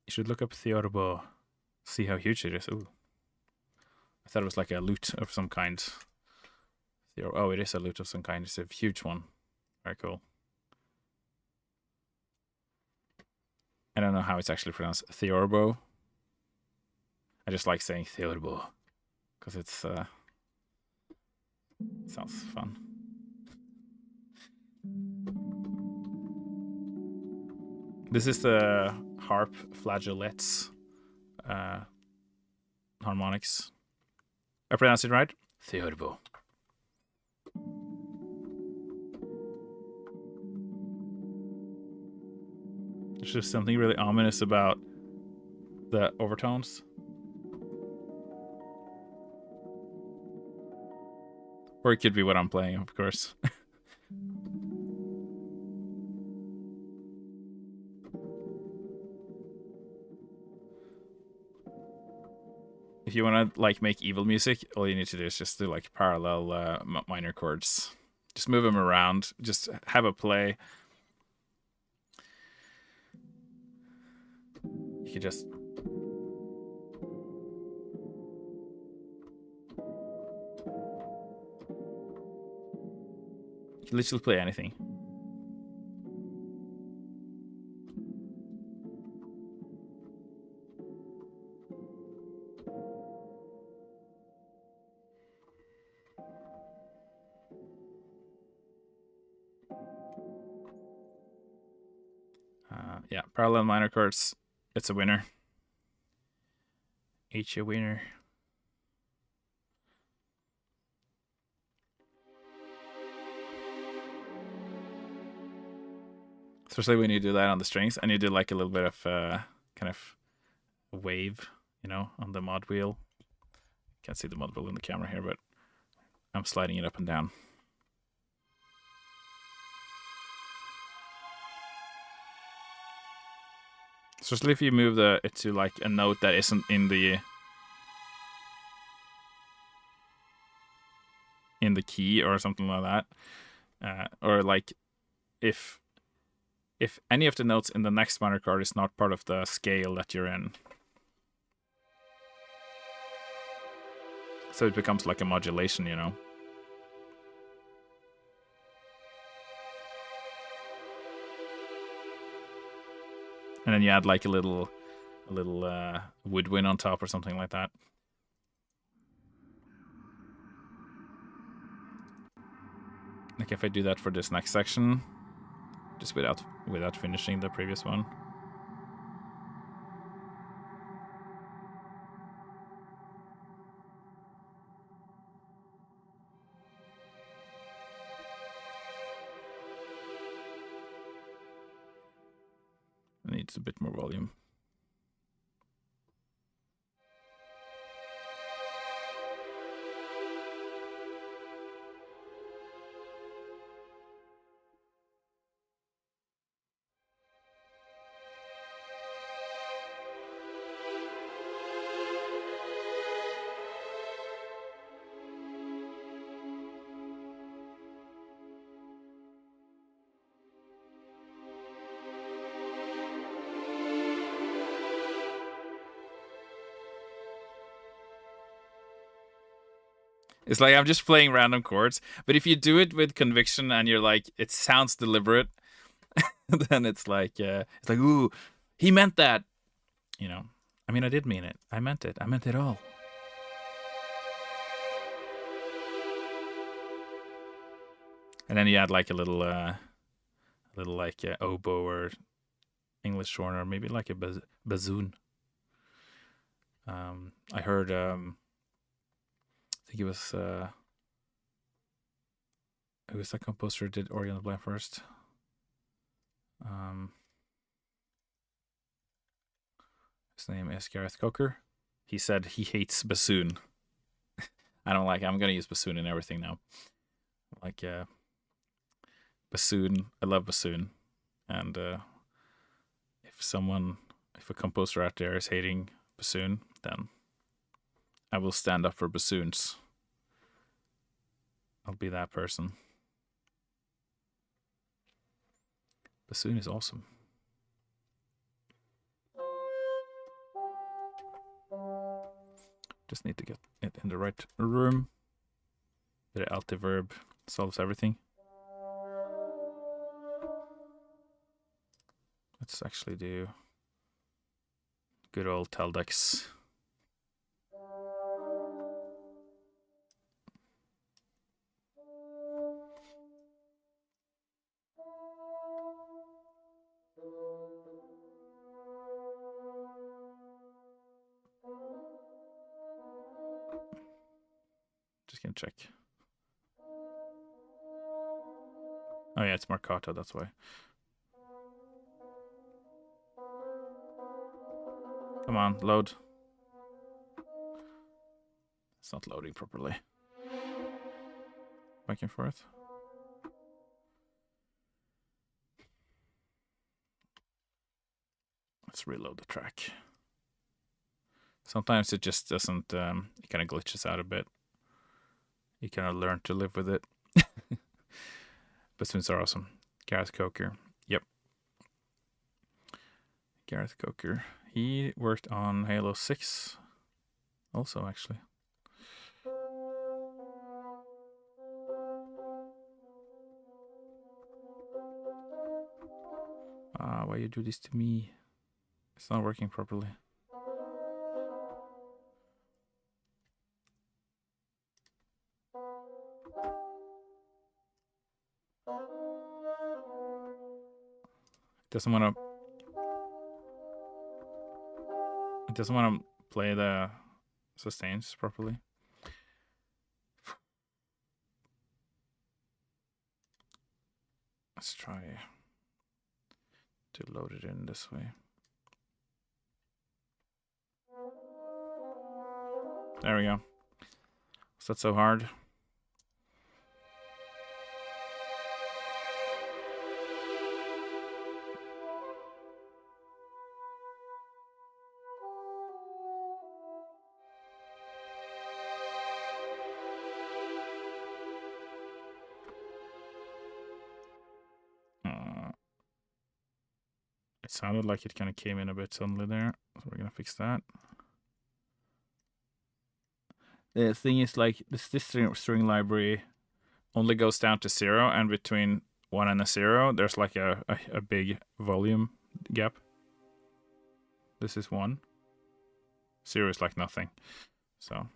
should look up Theorbo, see how huge it is. Ooh, I thought it was like a lute of some kind. Oh, it is a lute of some kind. It's a huge one. Very cool. I don't know how it's actually pronounced. Theorbo. I just like saying Theorbo because it sounds fun. This is the harp flageolets harmonics. I pronounced it right? Theorbo. There's just something really ominous about the overtones. Or it could be what I'm playing, of course. If you want to like make evil music, all you need to do is just do like parallel minor chords. Just move them around. Just have a play. You could just literally play anything. Yeah, parallel minor chords. It's a winner. Each a winner. Especially when you do that on the strings and you do like a little bit of kind of wave, you know, on the mod wheel. Can't see the mod wheel in the camera here, but I'm sliding it up and down. Especially if you move it to like a note that isn't in the key or something like that, or like if any of the notes in the next minor chord is not part of the scale that you're in, so it becomes like a modulation, you know. And then you add like a little woodwind on top or something like that. Like if I do that for this next section, just without finishing the previous one. It needs a bit more volume. It's like I'm just playing random chords, but if you do it with conviction and you're like, it sounds deliberate, then it's like, ooh, he meant that, you know. I mean, I did mean it. I meant it. I meant it all. And then you add like a little like oboe or English horn or maybe like a bassoon. I heard. I think it was who was that composer who did Ori and the Blind Forest? His name is Gareth Coker. He said he hates bassoon. I don't like it. I'm gonna use bassoon in everything now. Like bassoon. I love bassoon. And if a composer out there is hating bassoon, then I will stand up for bassoons. I'll be that person. Bassoon is awesome. Just need to get it in the right room. The altiverb solves everything. Let's actually do good old Teldex. Just gonna check. Oh yeah, it's Marcato, that's why. Come on, load. It's not loading properly. Back and forth. Let's reload the track. Sometimes it just doesn't, it kind of glitches out a bit. You kind of learn to live with it. Bassoons are awesome. Gareth Coker. Yep. Gareth Coker. He worked on Halo 6 also, actually. Why you do this to me? It's not working properly. Doesn't want to. It doesn't want to play the sustains properly. Let's try to load it in this way. There we go. Was that so hard? It sounded like it kind of came in a bit suddenly there, so we're gonna fix that. The thing is, like, this string library only goes down to 0, and between 1 and a 0, there's like a big volume gap. This is 1. 0 is like nothing. So.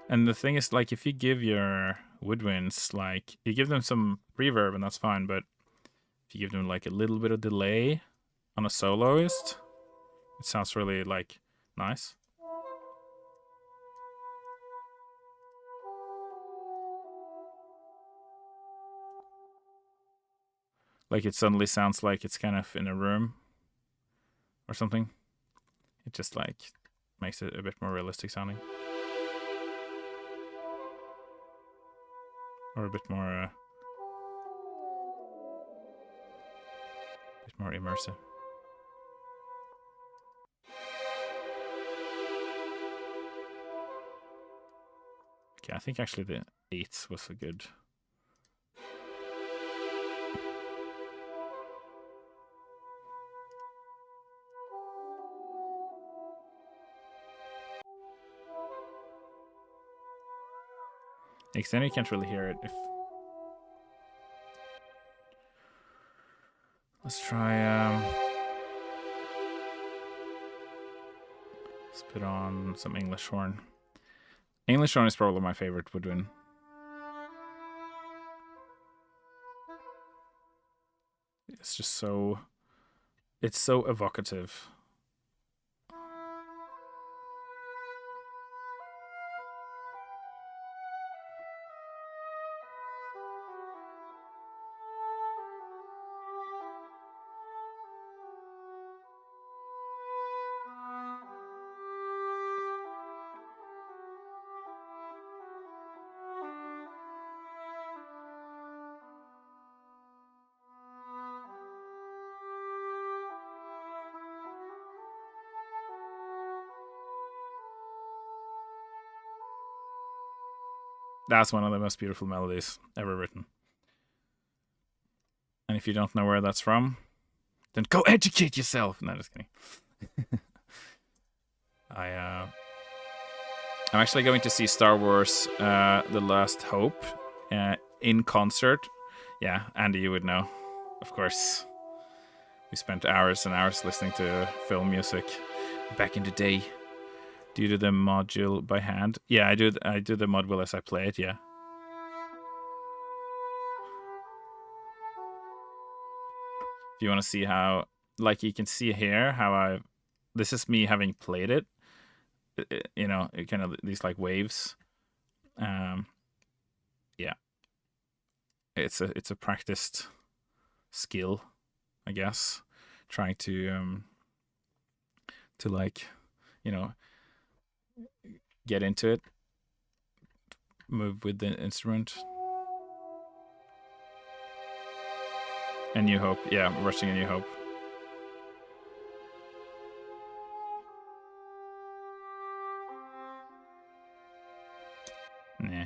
And the thing is, like, if you give your woodwinds, like, you give them some reverb, and that's fine, but if you give them, like, a little bit of delay on a soloist, it sounds really, like, nice. Like, it suddenly sounds like it's kind of in a room or something. It just, like, makes it a bit more realistic sounding. Or a bit more immersive. Okay, I think actually the 8th was a good. Because then you can't really hear it if. Let's try. Let's put on some English horn. English horn is probably my favorite woodwind. It's just so. It's so evocative. That's one of the most beautiful melodies ever written. And if you don't know where that's from, then go educate yourself. No, just kidding. I'm actually going to see Star Wars The Last Hope in concert. Yeah, Andy, you would know. Of course. We spent hours and hours listening to film music back in the day. Do you do the module by hand? Yeah, I do the module as I play it, yeah. If you want to see how, like, you can see here how this is me having played it. You know, it kind of these like waves. Yeah, it's a practiced skill, I guess. Trying to like, you know, get into it, move with the instrument. A New Hope, yeah, rushing A New Hope. Nah. I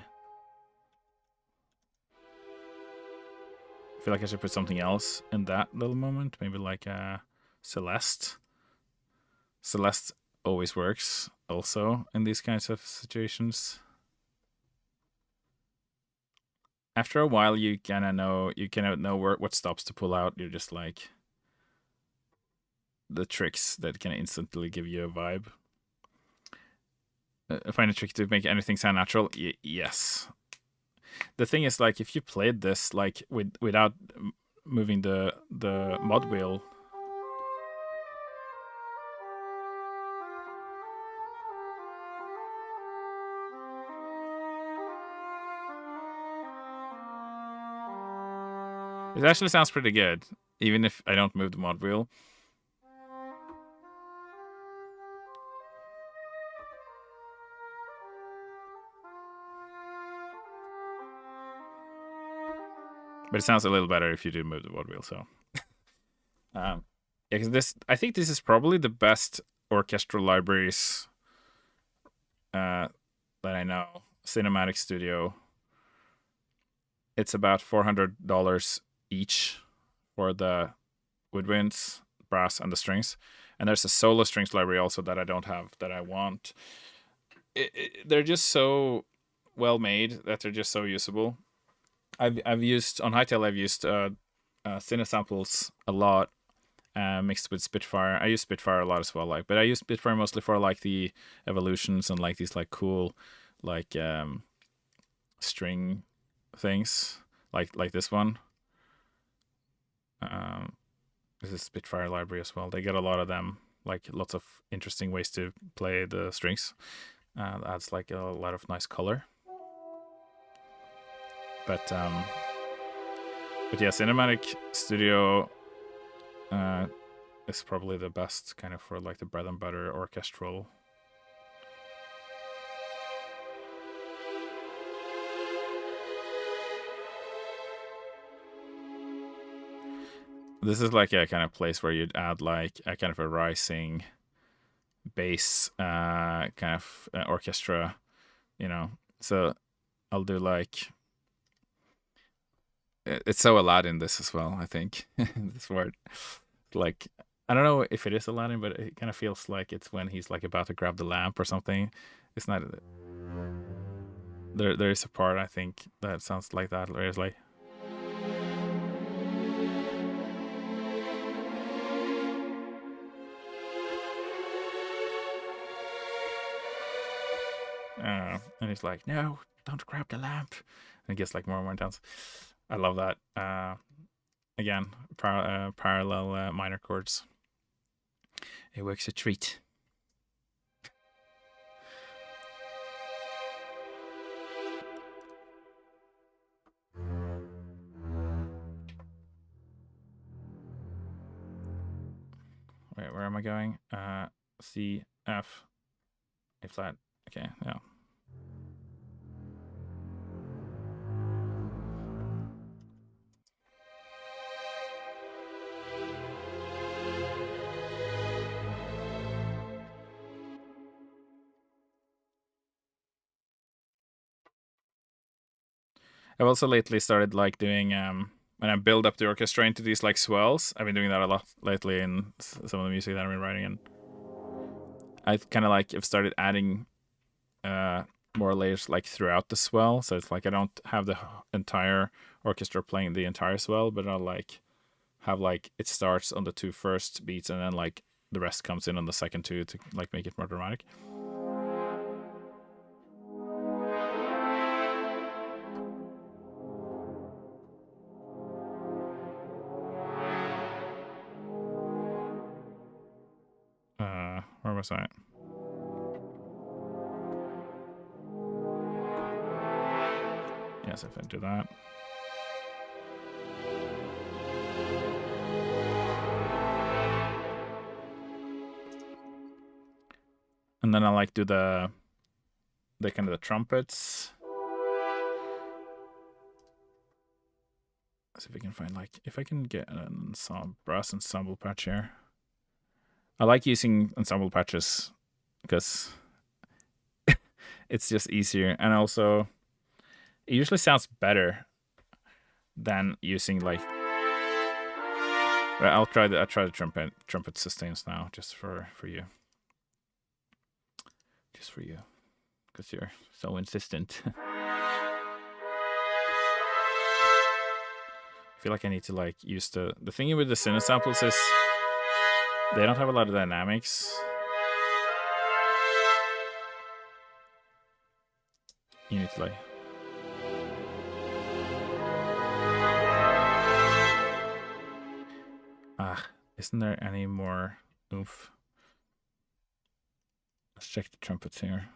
feel like I should put something else in that little moment. Maybe like Celeste. Celeste always works also in these kinds of situations. After a while, you kind of know what stops to pull out. You're just like the tricks that can instantly give you a vibe. Find a trick to make anything sound natural. Yes. The thing is, like, if you played this like without moving the mod wheel. It actually sounds pretty good, even if I don't move the mod wheel. But it sounds a little better if you do move the mod wheel. So, yeah, because I think this is probably the best orchestral libraries that I know. Cinematic Studio. It's about $400 each for the woodwinds, brass, and the strings. And there's a solo strings library also that I don't have that I want. They're just so well made that they're just so usable. I've used on Hightail. I've used Cinesamples a lot, mixed with Spitfire. I use Spitfire a lot as well, like, but I use Spitfire mostly for like the evolutions and like these like cool like string things, like this one. This is Spitfire library as well. They get a lot of them, like lots of interesting ways to play the strings. Adds like a lot of nice color. But yeah, Cinematic Studio is probably the best kind of for like the bread and butter orchestral. This is like a kind of place where you'd add like a kind of a rising bass kind of orchestra, you know. So I'll do like, it's so Aladdin this as well, I think. This word, like, I don't know if it is Aladdin, but it kind of feels like it's when he's like about to grab the lamp or something. It's not. There is a part I think that sounds like that, where it's like. And he's like, no, don't grab the lamp. And it gets like more and more intense. I love that. Again, parallel minor chords. It works a treat. Wait, where am I going? C, F, A flat. Okay, yeah. I've also lately started like doing when I build up the orchestra into these like swells. I've been doing that a lot lately in some of the music that I've been writing, and I've kind of like have started adding more layers like throughout the swell. So it's like I don't have the entire orchestra playing the entire swell, but I'll like have like it starts on the two first beats and then like the rest comes in on the second two to like make it more dramatic. Where was I? Yes, if I do that. And then I like do the kind of the trumpets. Let's see if we can find like, if I can get an brass ensemble patch here. I like using ensemble patches because it's just easier, and also it usually sounds better than using like. I'll try the trumpet sustains now just for you. Just for you, because you're so insistent. I feel like I need to like use the thing with the Cinesamples is they don't have a lot of dynamics. You need to like. Isn't there any more oomph? Let's check the trumpets here.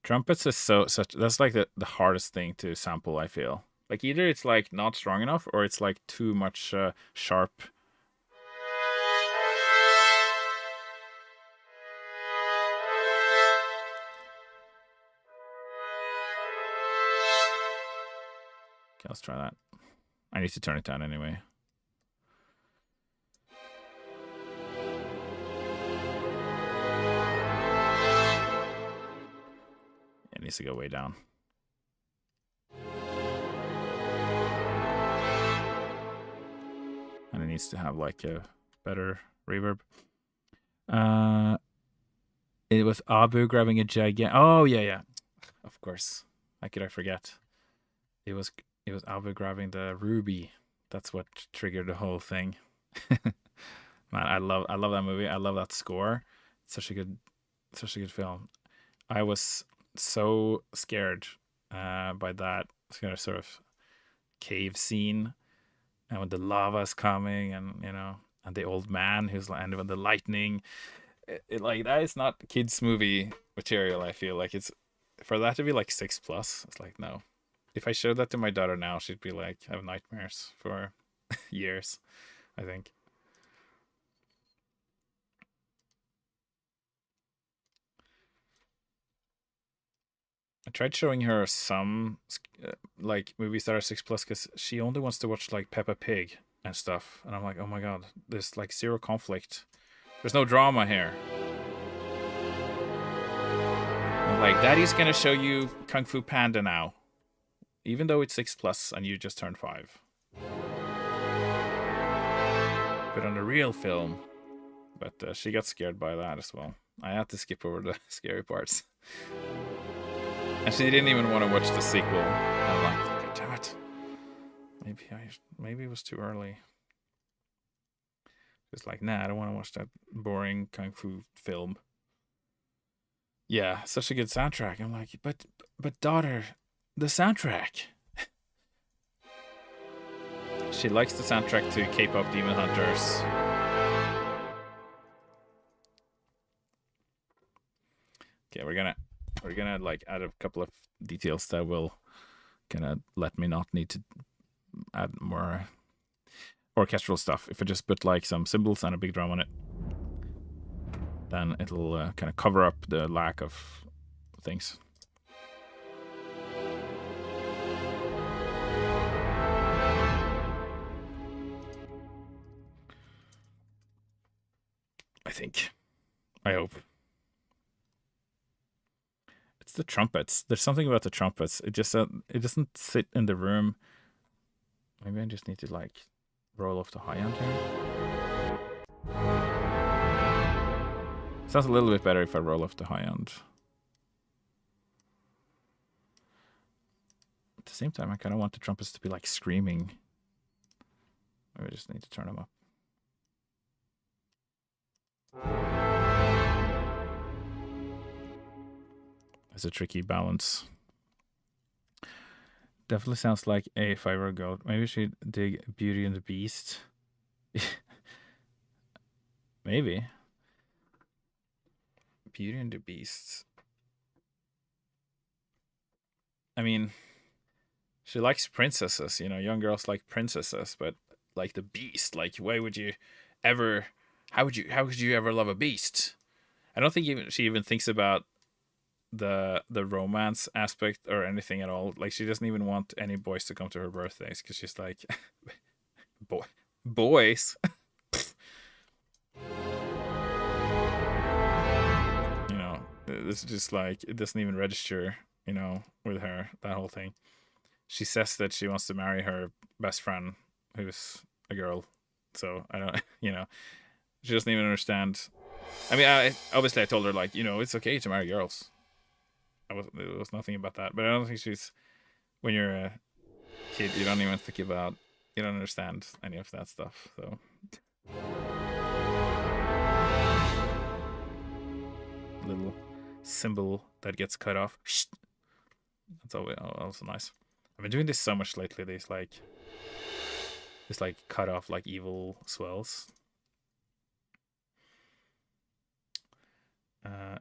Trumpets is that's like the hardest thing to sample, I feel. Like either it's like not strong enough or it's like too much sharp. Okay, let's try that. I need to turn it down anyway. It needs to go way down. And it needs to have like a better reverb. It was Abu grabbing a gigantic. Oh yeah. Of course. How could I forget? It was Abu grabbing the ruby. That's what triggered the whole thing. Man, I love that movie. I love that score. It's such a good film. I was so scared by that sort of cave scene, and when the lava is coming, and and the old man who's like, and when the lightning, it like that is not kids movie material. I feel like it's for that to be like 6+. It's like no. If I showed that to my daughter now, she'd be like have nightmares for years, I think. I tried showing her some like movies that are 6+, because she only wants to watch like Peppa Pig and stuff, and I'm like, oh my god, there's like zero conflict. There's no drama here. I'm like, Daddy's gonna show you Kung Fu Panda now, even though it's 6+ and you just turned 5. But on a real film. But she got scared by that as well. I had to skip over the scary parts. And she didn't even want to watch the sequel. I'm like, okay, damn it. Maybe it was too early. Just like, nah, I don't want to watch that boring kung fu film. Yeah, such a good soundtrack. I'm like, but daughter, the soundtrack. She likes the soundtrack to K-pop Demon Hunters. Okay, we're gonna like add a couple of details that will gonna let me not need to add more orchestral stuff. If I just put like some cymbals and a big drum on it, then it'll kind of cover up the lack of things. I think. I hope. It's the trumpets. There's something about the trumpets. It just it doesn't sit in the room. Maybe I just need to like roll off the high end here. Sounds a little bit better if I roll off the high end. At the same time, I kind of want the trumpets to be like screaming. Maybe I just need to turn them up. It's a tricky balance. Definitely sounds like a 5-year-old girl. Maybe we should dig Beauty and the Beast. Maybe. Beauty and the Beast. I mean, she likes princesses, young girls like princesses, but like the beast, like why would you ever how could you ever love a beast? I don't think she even thinks about the romance aspect or anything at all. Like she doesn't even want any boys to come to her birthdays because she's like boys. This is just like it doesn't even register, with her, that whole thing. She says that she wants to marry her best friend who's a girl. So I don't she doesn't even understand. I mean, obviously I told her like, it's okay to marry girls. There was nothing about that, but I don't think she's. When you're a kid, you don't even think about. You don't understand any of that stuff. So. Little symbol that gets cut off. That's always also nice. I've been doing this so much lately. These like Just like cut off like evil swells.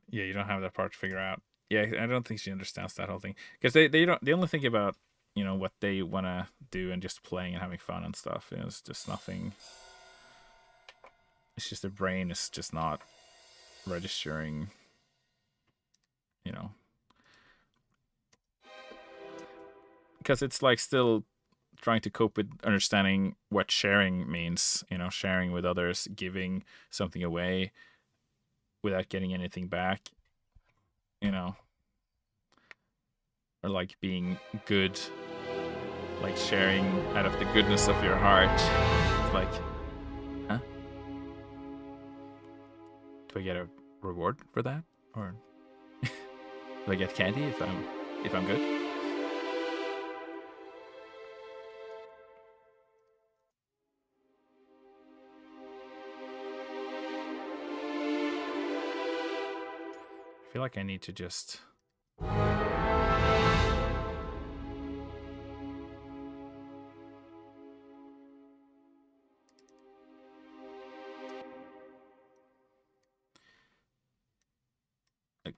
Yeah, you don't have that part to figure out. Yeah, I don't think she understands that whole thing because they only think about what they want to do and just playing and having fun and stuff. It's just nothing. It's just their brain is just not registering. Because it's like still trying to cope with understanding what sharing means. Sharing with others, giving something away without getting anything back. Or like being good, like sharing out of the goodness of your heart. It's like, huh? Do I get a reward for that, or do I get candy if I'm good? I feel like I need to just.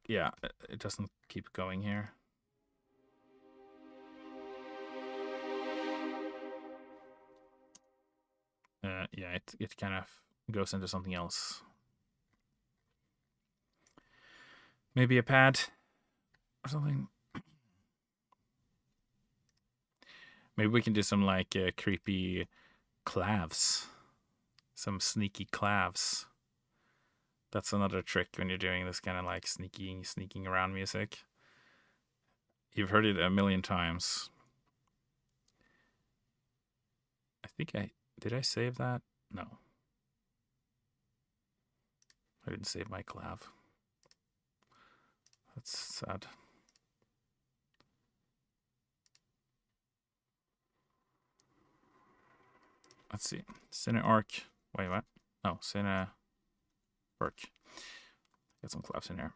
Yeah, it doesn't keep going here. Yeah, it kind of goes into something else. Maybe a pad or something. Maybe we can do some like creepy clavs, some sneaky clavs. That's another trick when you're doing this kind of like sneaking around music. You've heard it a million times. I think did I save that? No. I didn't save my clav. That's sad. Let's see. Cine arc. Wait, what? Oh, Cine arc. Get some clavs in here.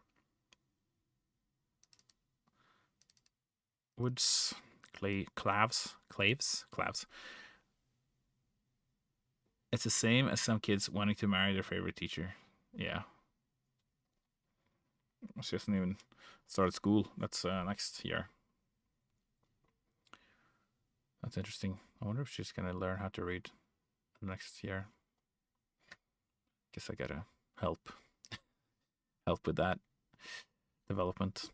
Woods, claves. It's the same as some kids wanting to marry their favorite teacher. Yeah. She hasn't even started school. That's next year. That's interesting. I wonder if she's gonna learn how to read next year. Guess I gotta help with that development.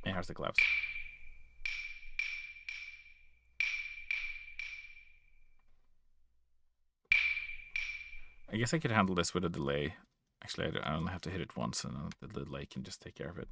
And here's the collapse. I guess I could handle this with a delay. Actually, I only have to hit it once, and the delay can just take care of it.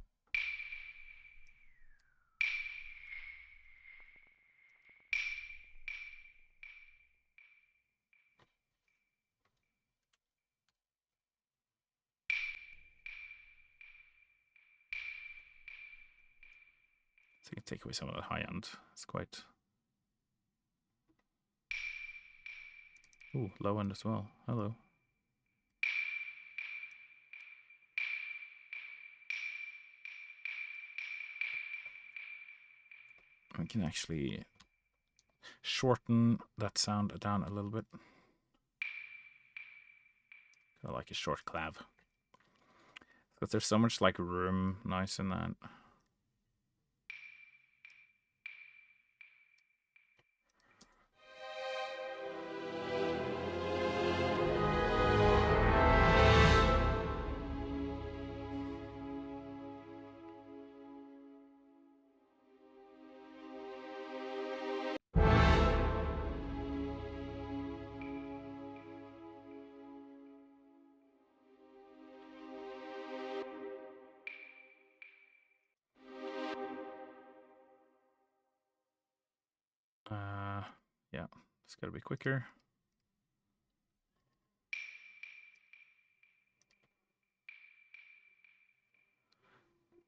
So I can take away some of the high end. It's quite. Ooh, low end as well. Hello. We can actually shorten that sound down a little bit. I like a short clav. Because there's so much like room noise in that. Yeah, it's gotta be quicker.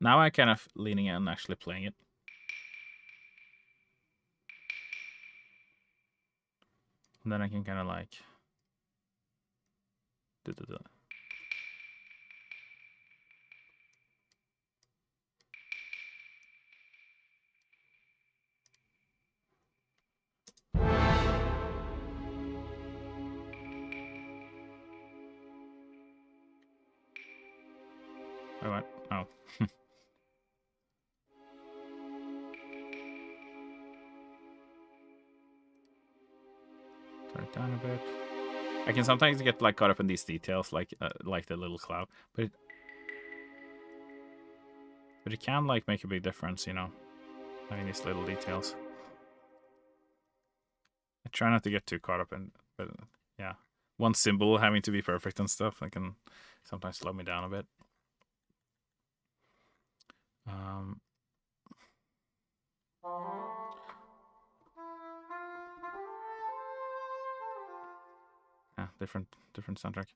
Now I'm kind of leaning in and actually playing it. And then I can kind of like do. Wait, what? Oh. Turn it down a bit. I can sometimes get like caught up in these details, like the little cloud, but it can like make a big difference, you know, having these little details. I try not to get too caught up in, but yeah, one symbol having to be perfect and stuff, that can sometimes slow me down a bit. Yeah, different soundtrack.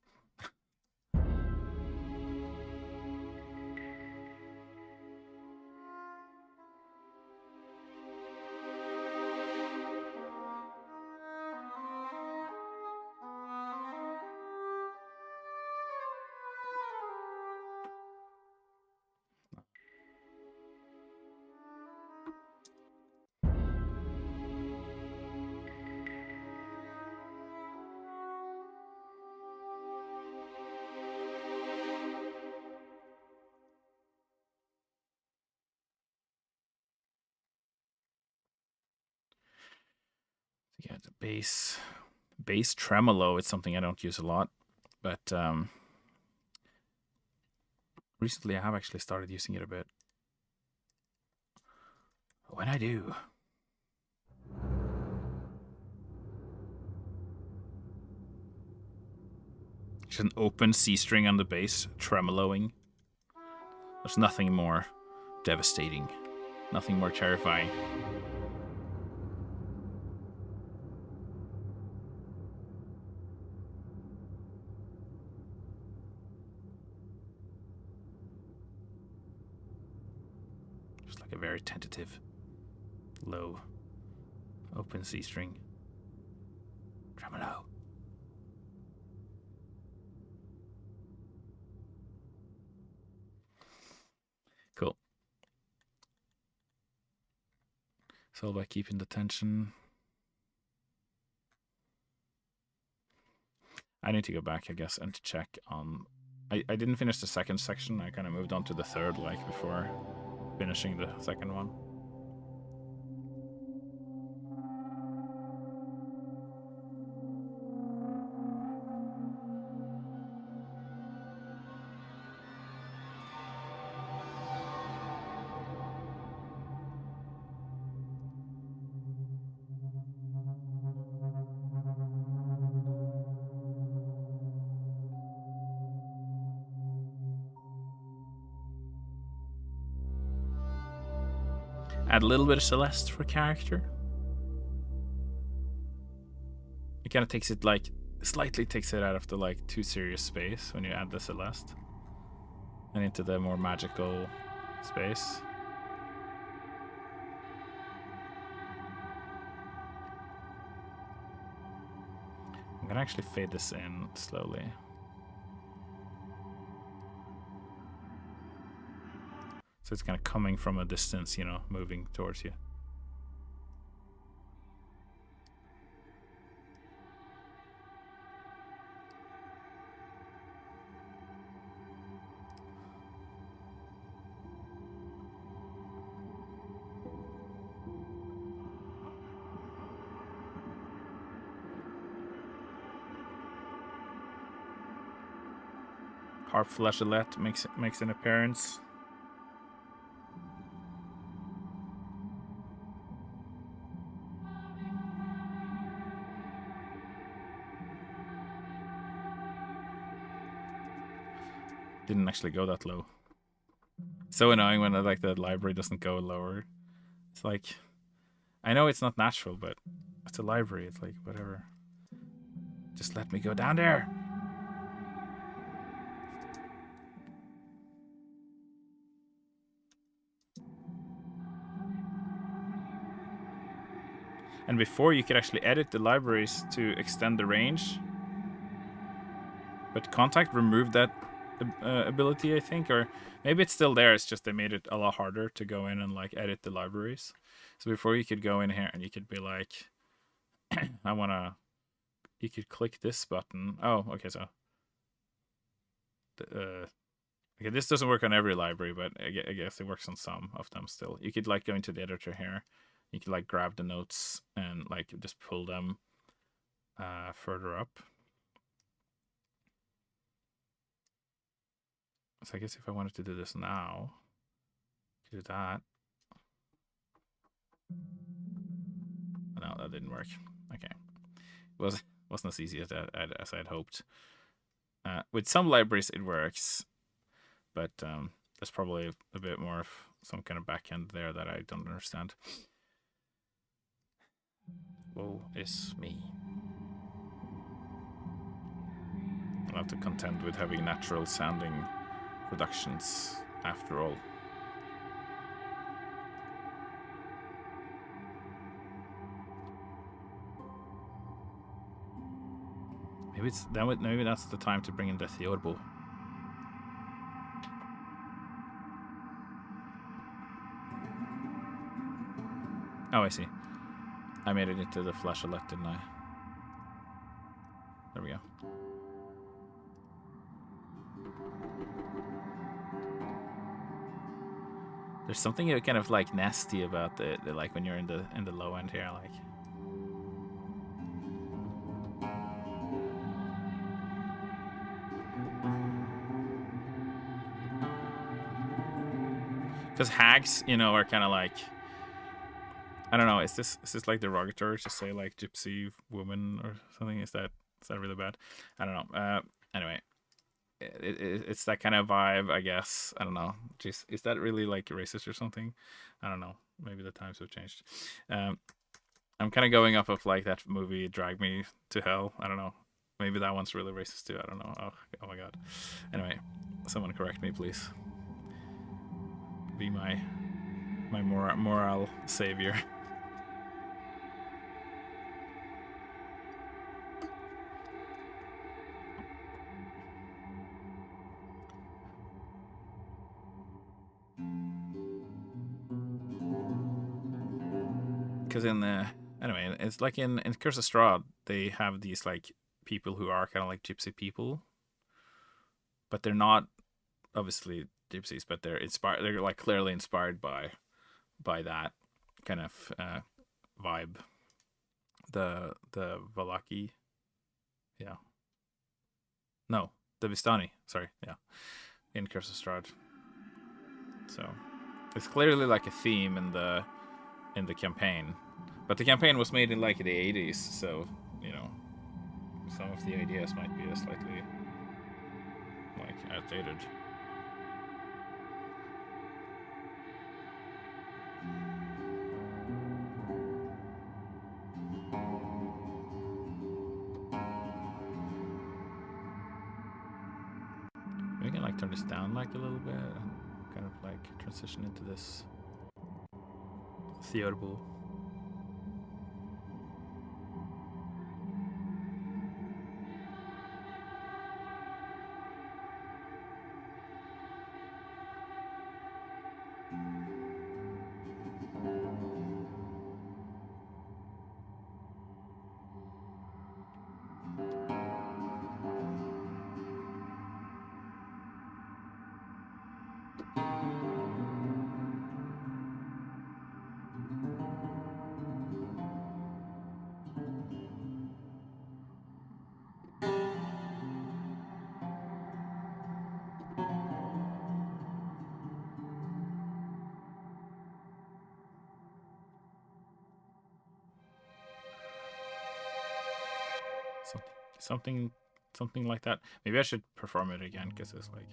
Yeah, the bass tremolo. It's something I don't use a lot, but recently I have actually started using it a bit. When I do, just an open C string on the bass, tremoloing. There's nothing more devastating, nothing more terrifying. Just like a very tentative, low, open C string. Tremolo. Cool. It's all about keeping the tension. I need to go back, I guess, and check on. I didn't finish the second section. I kind of moved on to the third, like before finishing the second one. Add a little bit of Celeste for character. It kind of takes it like slightly takes it out of the like too serious space when you add the Celeste and into the more magical space. I'm gonna actually fade this in slowly. So it's kind of coming from a distance, you know, moving towards you. Harp flageolet makes an appearance. Didn't actually go that low. So annoying when like the library doesn't go lower. It's like, I know it's not natural, but it's a library. It's like whatever. Just let me go down there. And before you could actually edit the libraries to extend the range, but Contact removed that ability, I think, or maybe it's still there. It's just they made it a lot harder to go in and like edit the libraries. So before you could go in here and you could be like, I wanna. You could click this button. Oh, okay. So Okay, this doesn't work on every library, but I guess it works on some of them still. You could like go into the editor here. You could like grab the notes and like just pull them further up. So I guess if I wanted to do this now, do that. No, that didn't work. Okay, wasn't as easy as I'd hoped. With some libraries it works, but there's probably a bit more of some kind of backend there that I don't understand. Woe is me. I'll have to contend with having natural sounding productions after all. Maybe that's the time to bring in the Theodbo. Oh, I see. I made it into the flash-elect, didn't I? There we go. There's something kind of like nasty about the like when you're in the low end here, like. Because hags, are kind of like, I don't know. Is this like derogatory to say like gypsy woman or something? Is that really bad? I don't know. Anyway, it's that kind of vibe, I guess. I don't know. Jeez, is that really like racist or something? I don't know. Maybe the times have changed. I'm kind of going off of like that movie Drag Me to Hell. I don't know. Maybe that one's really racist too. I don't know. Oh my god. Anyway, someone correct me, please. Be my moral savior. Because anyway, it's like in Curse of Strahd, they have these like people who are kind of like gypsy people, but they're not obviously gypsies, but they're inspired. They're like clearly inspired by that kind of vibe. The Valaki, yeah, no, the Vistani. Sorry, yeah, in Curse of Strahd. So it's clearly like a theme in the campaign, but the campaign was made in like the 80s, so some of the ideas might be slightly like outdated. We can like turn this down like a little bit, kind of like transition into this theorbo. Something like that. Maybe I should perform it again because it's like.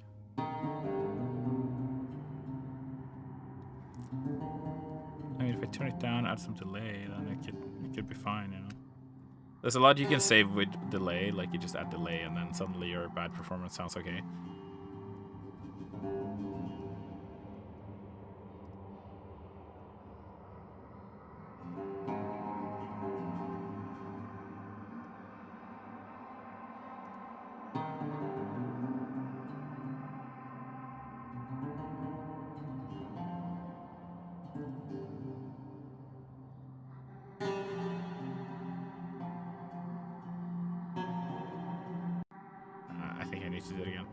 I mean, if I turn it down, add some delay, then it could be fine, There's a lot you can save with delay, like you just add delay and then suddenly your bad performance sounds okay. I think I need to do it again.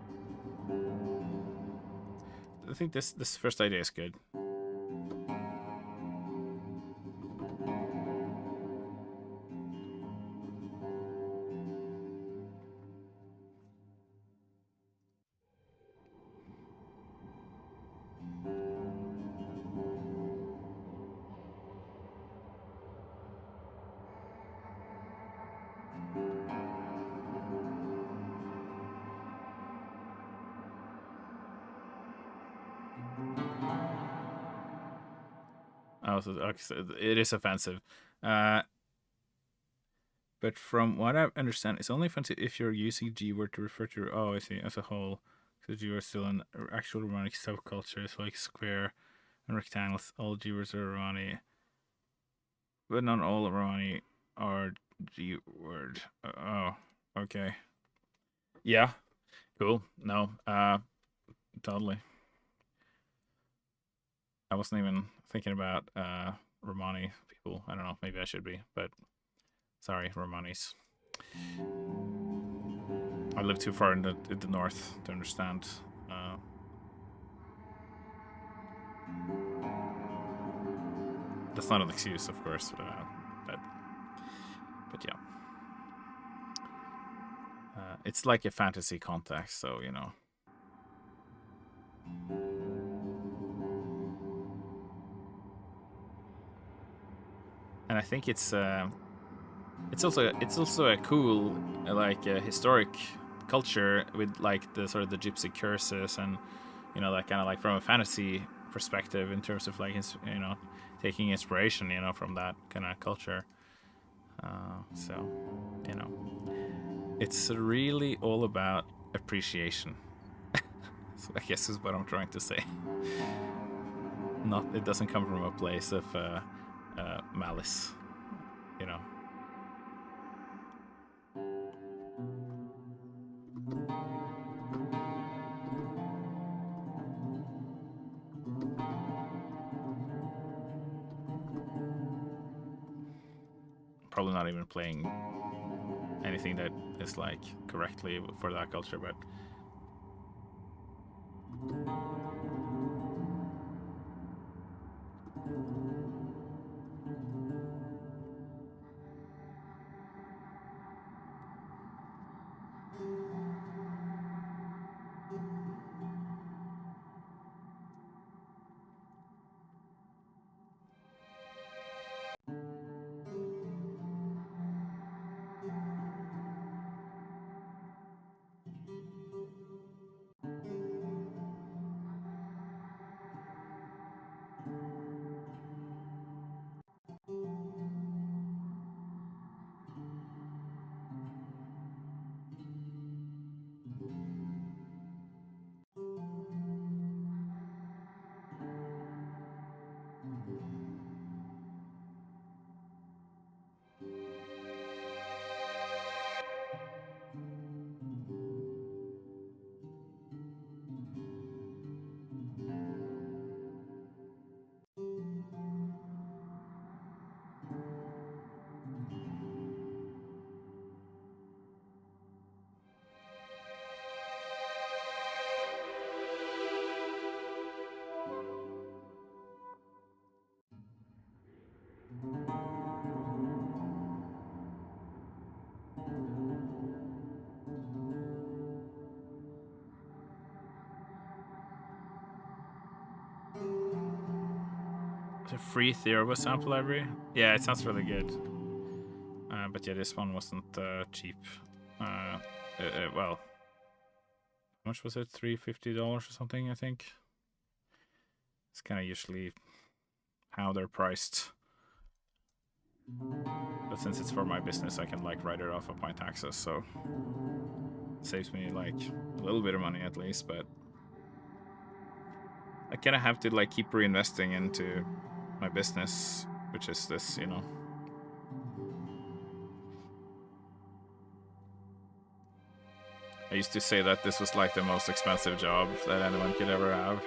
I think this first idea is good. Oh, so it is offensive. But from what I understand, it's only offensive if you're using G word to refer to. Oh, I see. As a whole, because you are still an actual Romani subculture. It's like square and rectangles. All G words are Romani, but not all Romani are G word. Oh, okay. Yeah. Cool. No. Totally. I wasn't even thinking about Romani people. I don't know. Maybe I should be, but sorry, Romanis. I live too far in the north to understand. That's not an excuse, of course, but yeah. It's like a fantasy context, so you know. And I think it's also a cool like historic culture with like the sort of the gypsy curses and you know that kind of like from a fantasy perspective in terms of like you know taking inspiration you know from that kind of culture. So you know it's really all about appreciation. So I guess is what I'm trying to say. Not it doesn't come from a place of malice, you know. Probably not even playing anything that is like correctly for that culture, but the free Theorbo sample library. Yeah, it sounds really good. But yeah, this one wasn't cheap. Well, how much was it? $350 or something, I think. It's kind of usually how they're priced. But since it's for my business, I can like write it off of my taxes, so it saves me like a little bit of money at least. But I kind of have to like keep reinvesting into my business, which is this, you know. I used to say that this was like the most expensive job that anyone could ever have.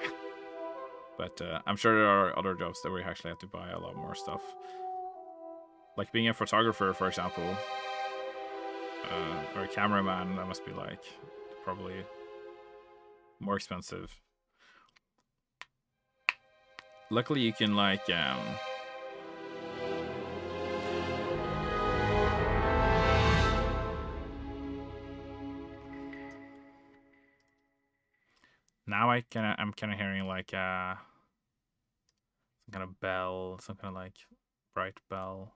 But I'm sure there are other jobs that we actually have to buy a lot more stuff. Like being a photographer, for example, or a cameraman, that must be like probably more expensive. Luckily, you can like now I'm kind of hearing like some kind of bell, some kind of like bright bell.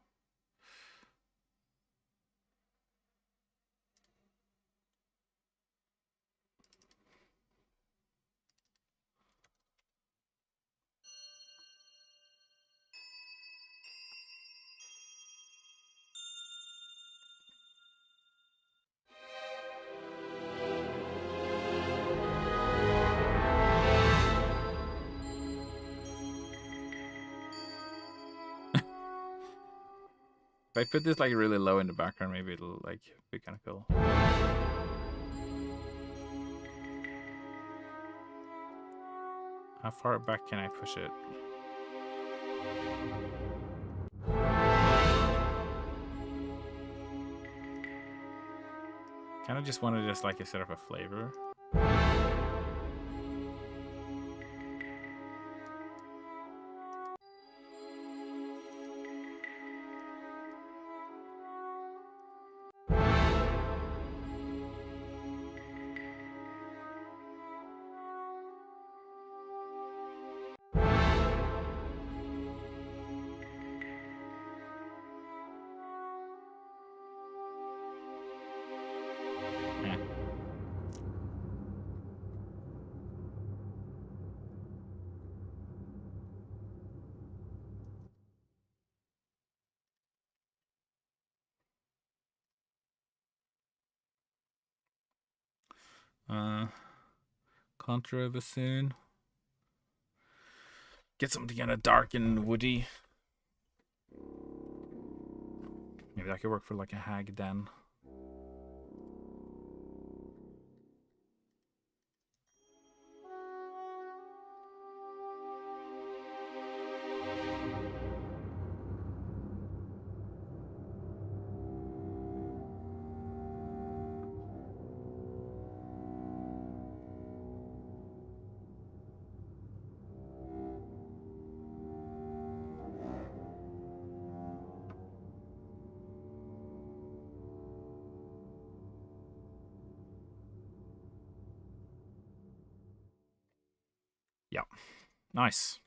If I put this like really low in the background, maybe it'll like be kind of cool. How far back can I push it? Kind of just wanted just like a sort of a flavor. Contra bassoon. Get something kind of dark and woody. Maybe that could work for like a hag den. Yeah, nice.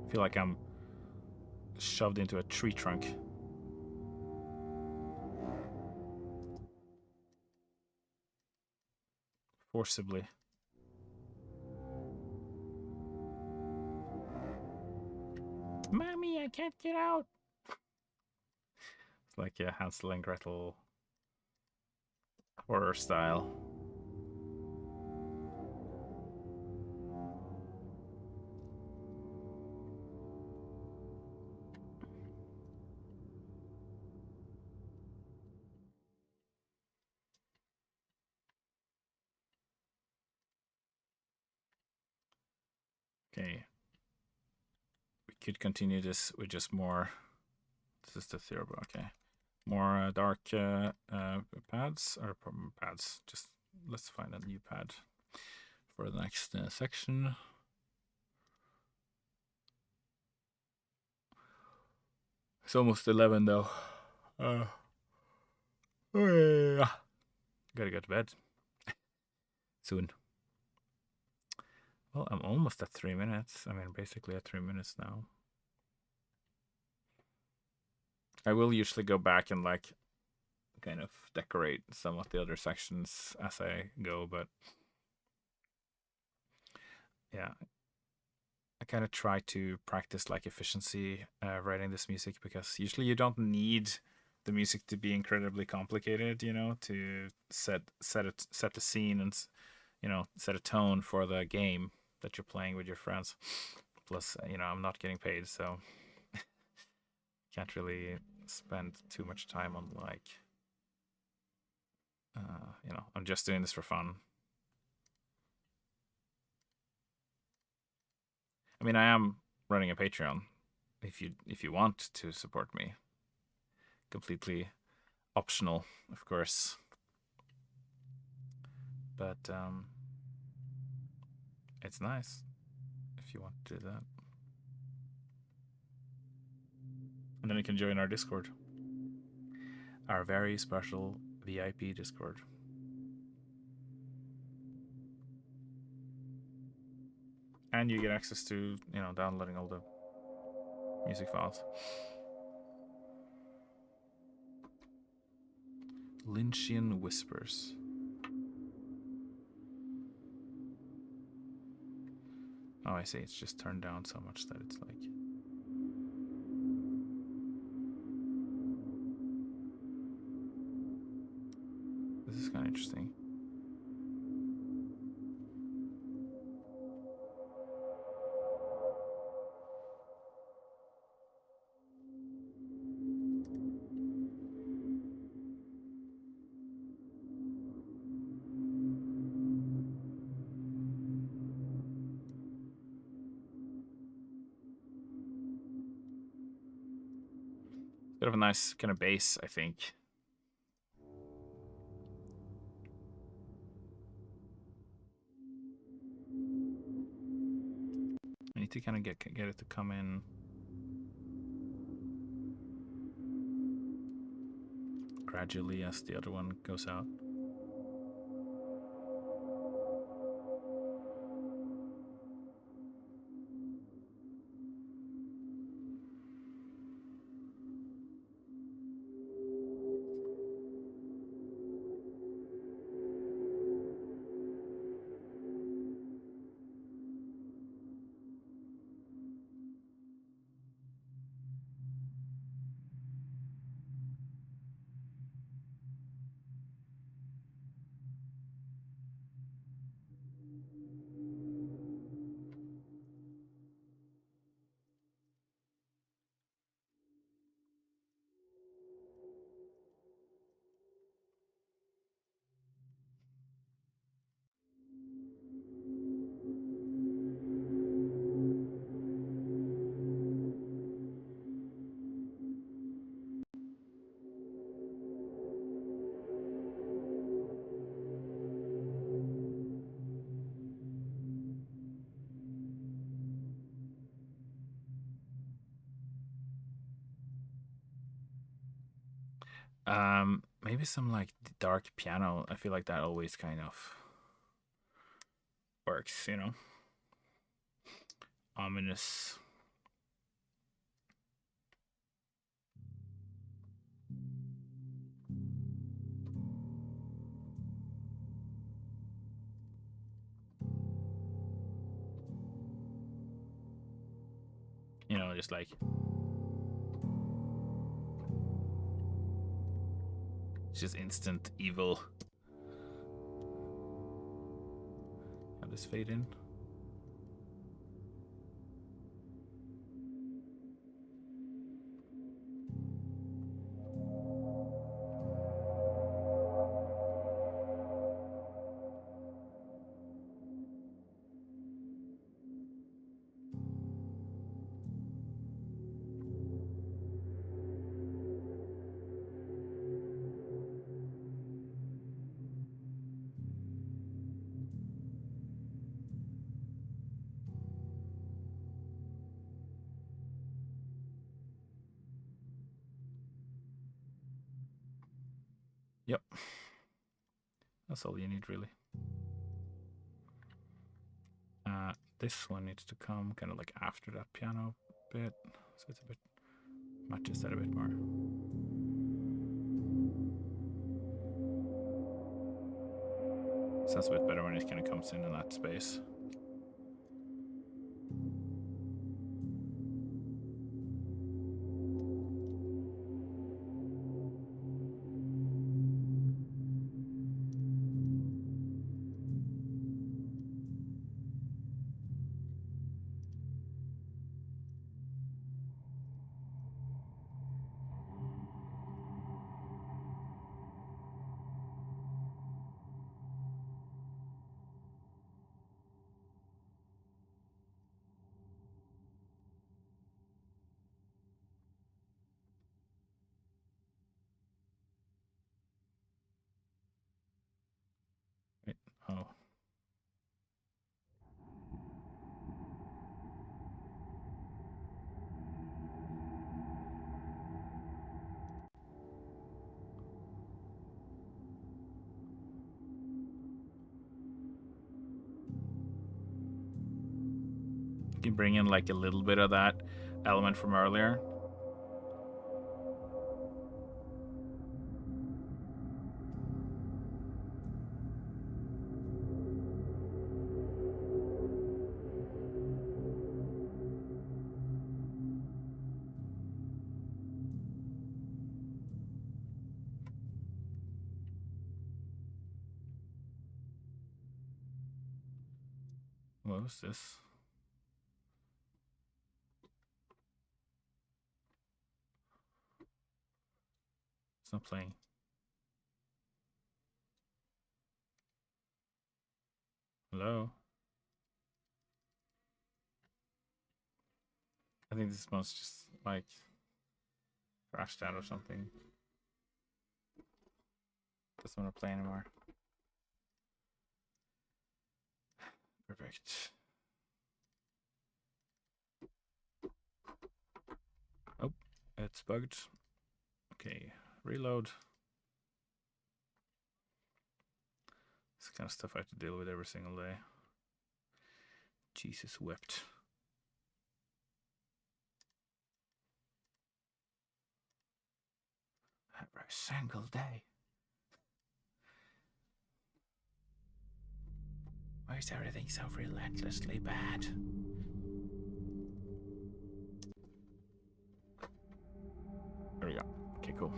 I feel like I'm shoved into a tree trunk. Forcibly. Mommy, I can't get out. It's like a Hansel and Gretel horror style. Okay. We could continue this with just more. This is the theorem. Okay. More dark pads or pads. Just let's find a new pad for the next section. It's almost 11 though. Oh yeah. Gotta go to bed soon. Well, I'm almost at 3 minutes. I mean, basically at 3 minutes now. I will usually go back and like kind of decorate some of the other sections as I go, but yeah, I kind of try to practice like efficiency writing this music, because usually you don't need the music to be incredibly complicated, you know, to set the scene and, you know, set a tone for the game that you're playing with your friends. Plus, you know, I'm not getting paid, so can't really spend too much time on like you know, I'm just doing this for fun. I mean, I am running a Patreon if you want to support me. completely optional, of course. But it's nice if you want to do that. And then you can join our Discord, our very special VIP Discord. And you get access to, downloading all the music files. Lynchian Whispers. Oh, I see. It's just turned down so much that it's like... This is kind of interesting. Bit of a nice kind of bass, I think. I need to kind of get it to come in gradually as the other one goes out. Maybe some like dark piano. I feel like that always kind of works, Ominous. Just like it's just instant evil. Have this fade in. Yep. That's all you need, really. This one needs to come kind of like after that piano bit, so it's a bit matches that a bit more. Sounds a bit better when it kind of comes in that space. You can bring in like a little bit of that element from earlier. What was this? It's not playing. Hello? I think this one's just like crashed out or something. Doesn't want to play anymore. Perfect. Oh, it's bugged. Okay, reload. This kind of stuff I have to deal with every single day. Jesus wept. Every single day. Why is everything so relentlessly bad? There we go. Okay, cool.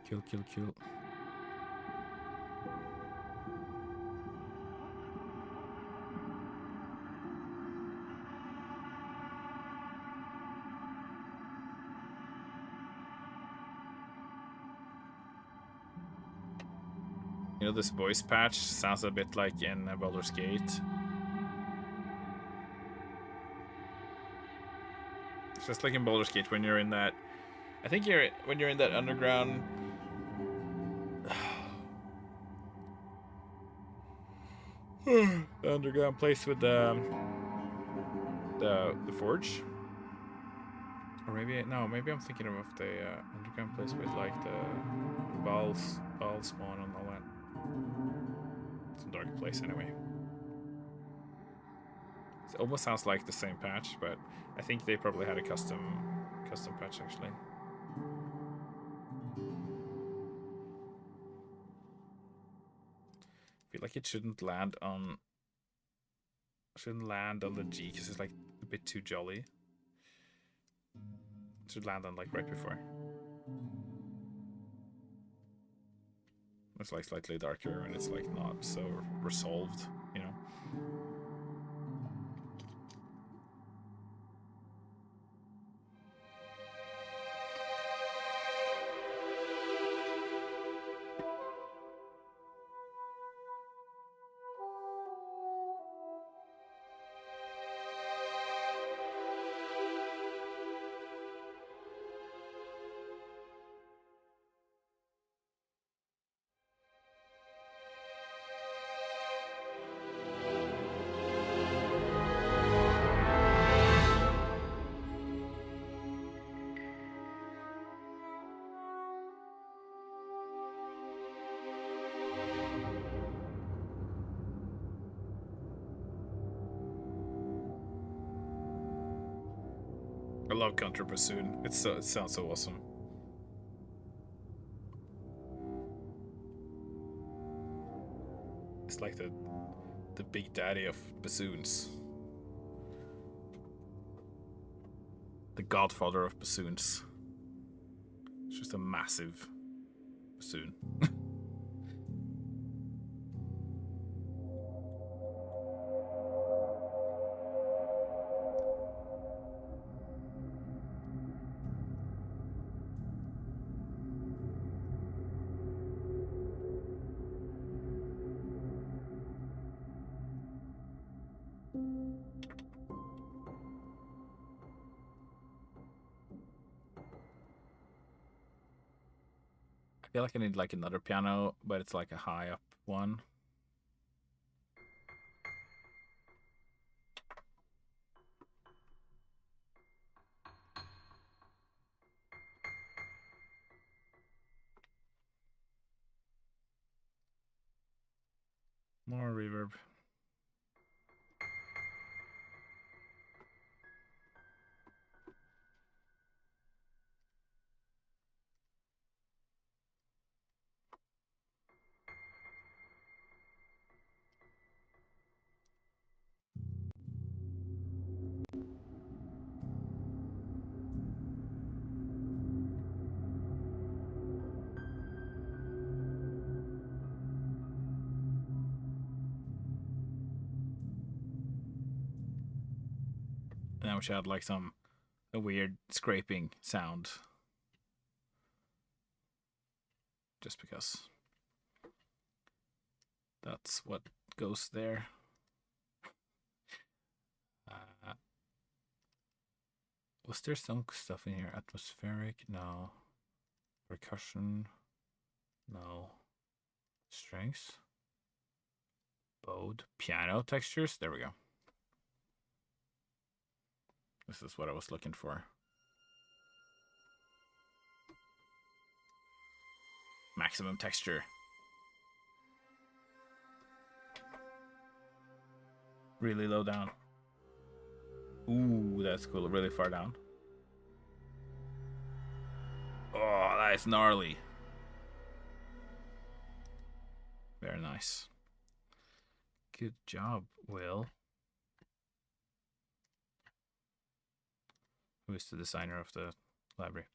Kill, kill, kill. You know, this voice patch sounds a bit like in Baldur's Gate. It's just like in Baldur's Gate when you're in that. I think when you're in that underground. The underground place with the forge. Or maybe maybe I'm thinking of the underground place with like the balls, ball spawn and all that. It's a dark place anyway. It almost sounds like the same patch, but I think they probably had a custom patch actually. I feel like it shouldn't land on the G because it's like a bit too jolly. It should land on like right before. It's like slightly darker and it's like not so resolved, you know. I love Counter Bassoon. It sounds so awesome. It's like the big daddy of bassoons. The godfather of bassoons. It's just a massive bassoon. I feel like I need like another piano, but it's like a high up one. More reverb. And then we should add like a weird scraping sound. Just because that's what goes there. Was there some stuff in here? Atmospheric? No. Percussion? No. Strings? Bowed? Piano textures? There we go. This is what I was looking for. Maximum texture. Really low down. Ooh, that's cool. Really far down. Oh, that is gnarly. Very nice. Good job, Will. Who is the designer of the library?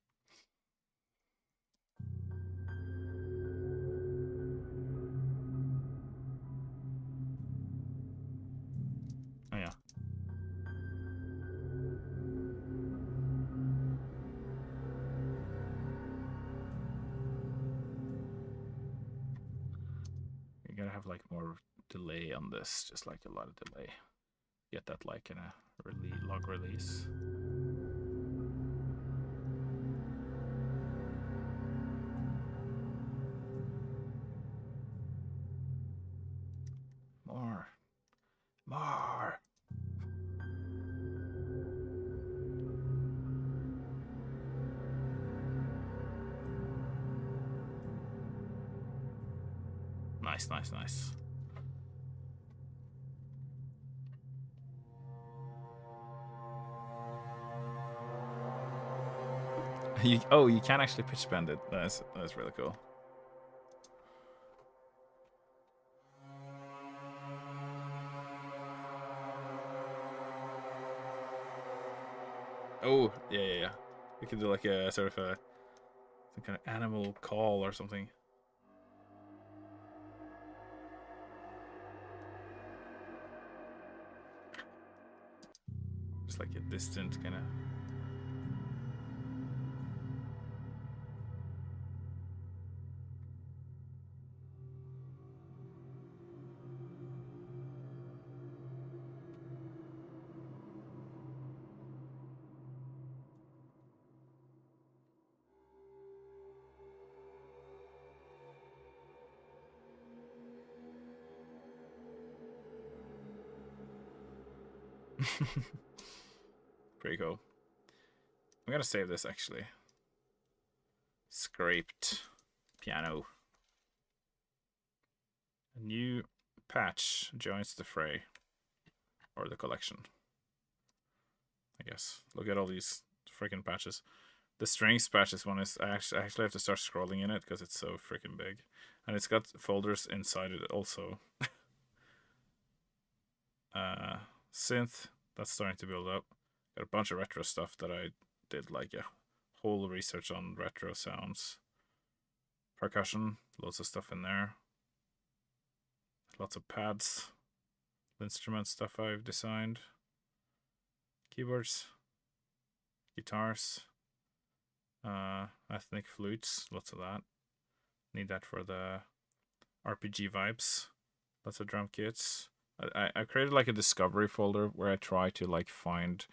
Oh, yeah. You gotta have like more delay on this, just like a lot of delay. Get that like in a log release. More. More. Nice, nice, nice. You can actually pitch bend it. That's really cool. Oh, yeah. We could do like a sort of some kind of animal call or something. Just like a distant kind of. Pretty cool. I'm gonna save this actually. Scraped piano. A new patch joins the fray. Or the collection. I guess. Look at all these freaking patches. The strings patches one is I actually have to start scrolling in it because it's so freaking big. And it's got folders inside it also. Synth, that's starting to build up. Got a bunch of retro stuff that I did like a whole research on retro sounds. Percussion, lots of stuff in there. Lots of pads. Instrument stuff I've designed. Keyboards. Guitars. Ethnic flutes, lots of that. Need that for the RPG vibes. Lots of drum kits. I created like a discovery folder where I try to like find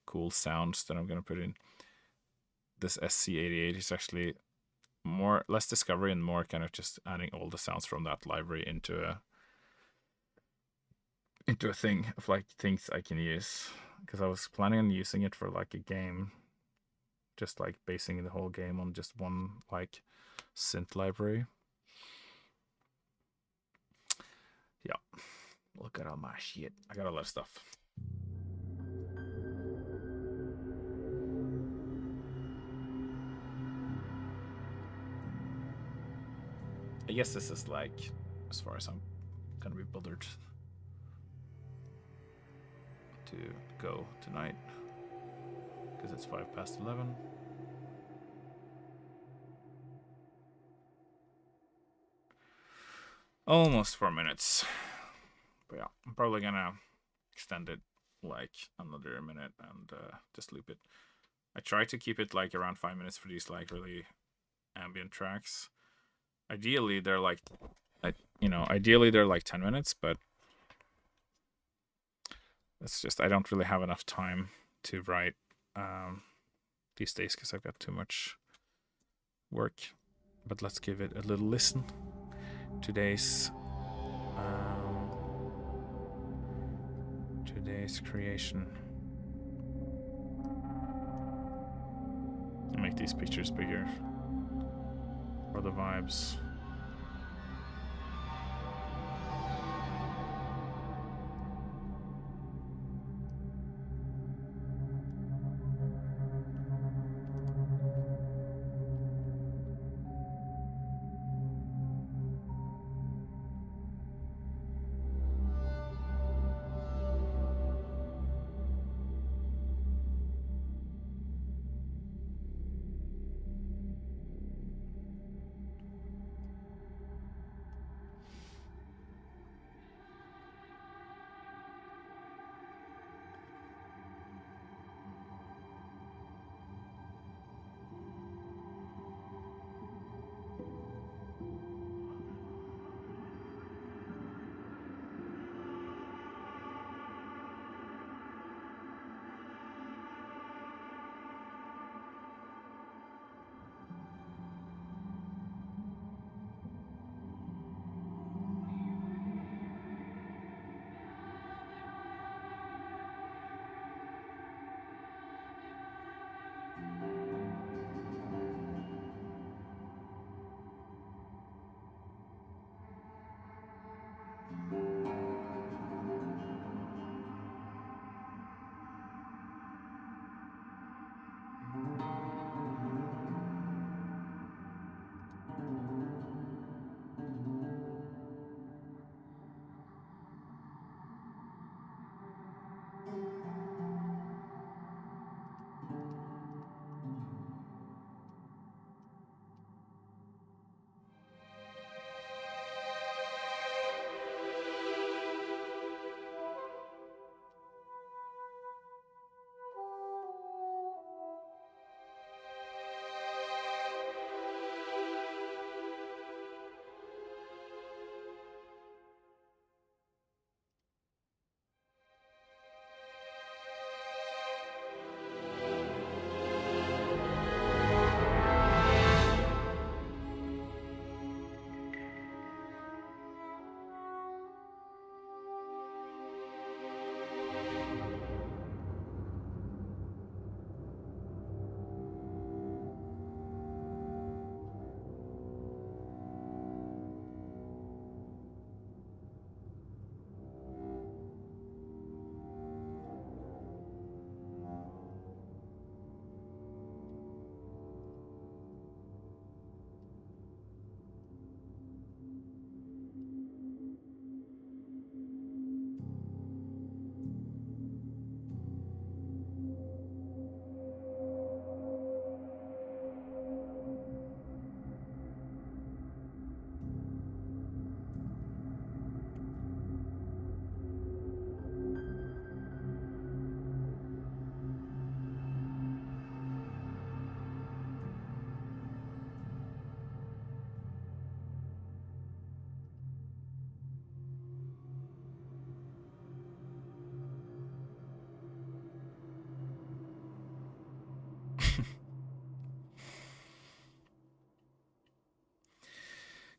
cool sounds that I'm gonna put in. This SC88 is actually less discovery and more kind of just adding all the sounds from that library into a thing of like things I can use, because I was planning on using it for like a game, just like basing the whole game on just one like synth library. Yeah, look at all my shit. I got a lot of stuff. I guess this is like as far as I'm gonna be bothered to go tonight, because it's 11:05. Almost 4 minutes. But yeah, I'm probably gonna extend it like another minute and just loop it. I try to keep it like around 5 minutes for these like really ambient tracks. Ideally, they're like, ideally they're like 10 minutes, but it's just I don't really have enough time to write these days because I've got too much work. But let's give it a little listen. Today's creation. I'll make these pictures bigger for the vibes.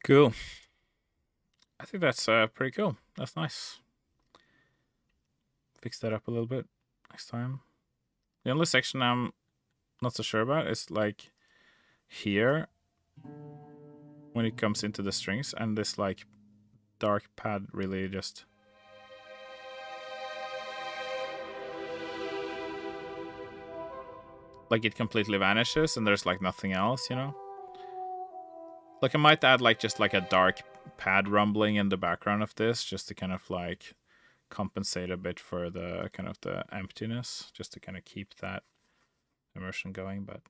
Cool. I think that's pretty cool. That's nice. Fix that up a little bit next time. The only section I'm not so sure about is like here when it comes into the strings, and this like dark pad really just like it completely vanishes and there's like nothing else, you know? Like I might add like just like a dark pad rumbling in the background of this just to kind of like compensate a bit for the kind of the emptiness, just to kind of keep that immersion going. But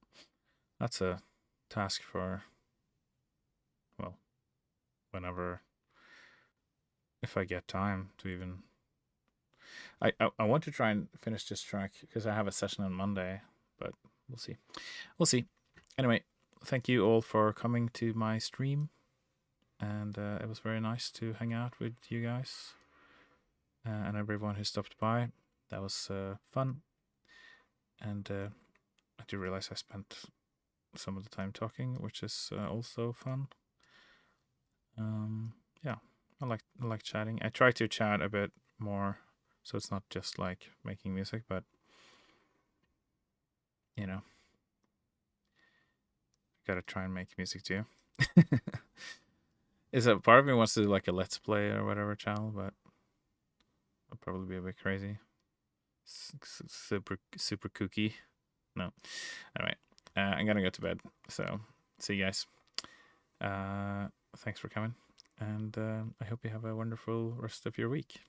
that's a task for, well, whenever, if I get time to even. I want to try and finish this track because I have a session on Monday, but we'll see. We'll see. Anyway, thank you all for coming to my stream, and it was very nice to hang out with you guys and everyone who stopped by. That was fun, and I do realize I spent some of the time talking, which is also fun. Yeah, I like chatting. I try to chat a bit more, so it's not just like making music, but you know, gotta try and make music too. Is a part of me wants to do like a let's play or whatever channel, but I'll probably be a bit crazy. Super kooky. No. Anyway, I'm gonna go to bed. So see you guys. Thanks for coming, and I hope you have a wonderful rest of your week.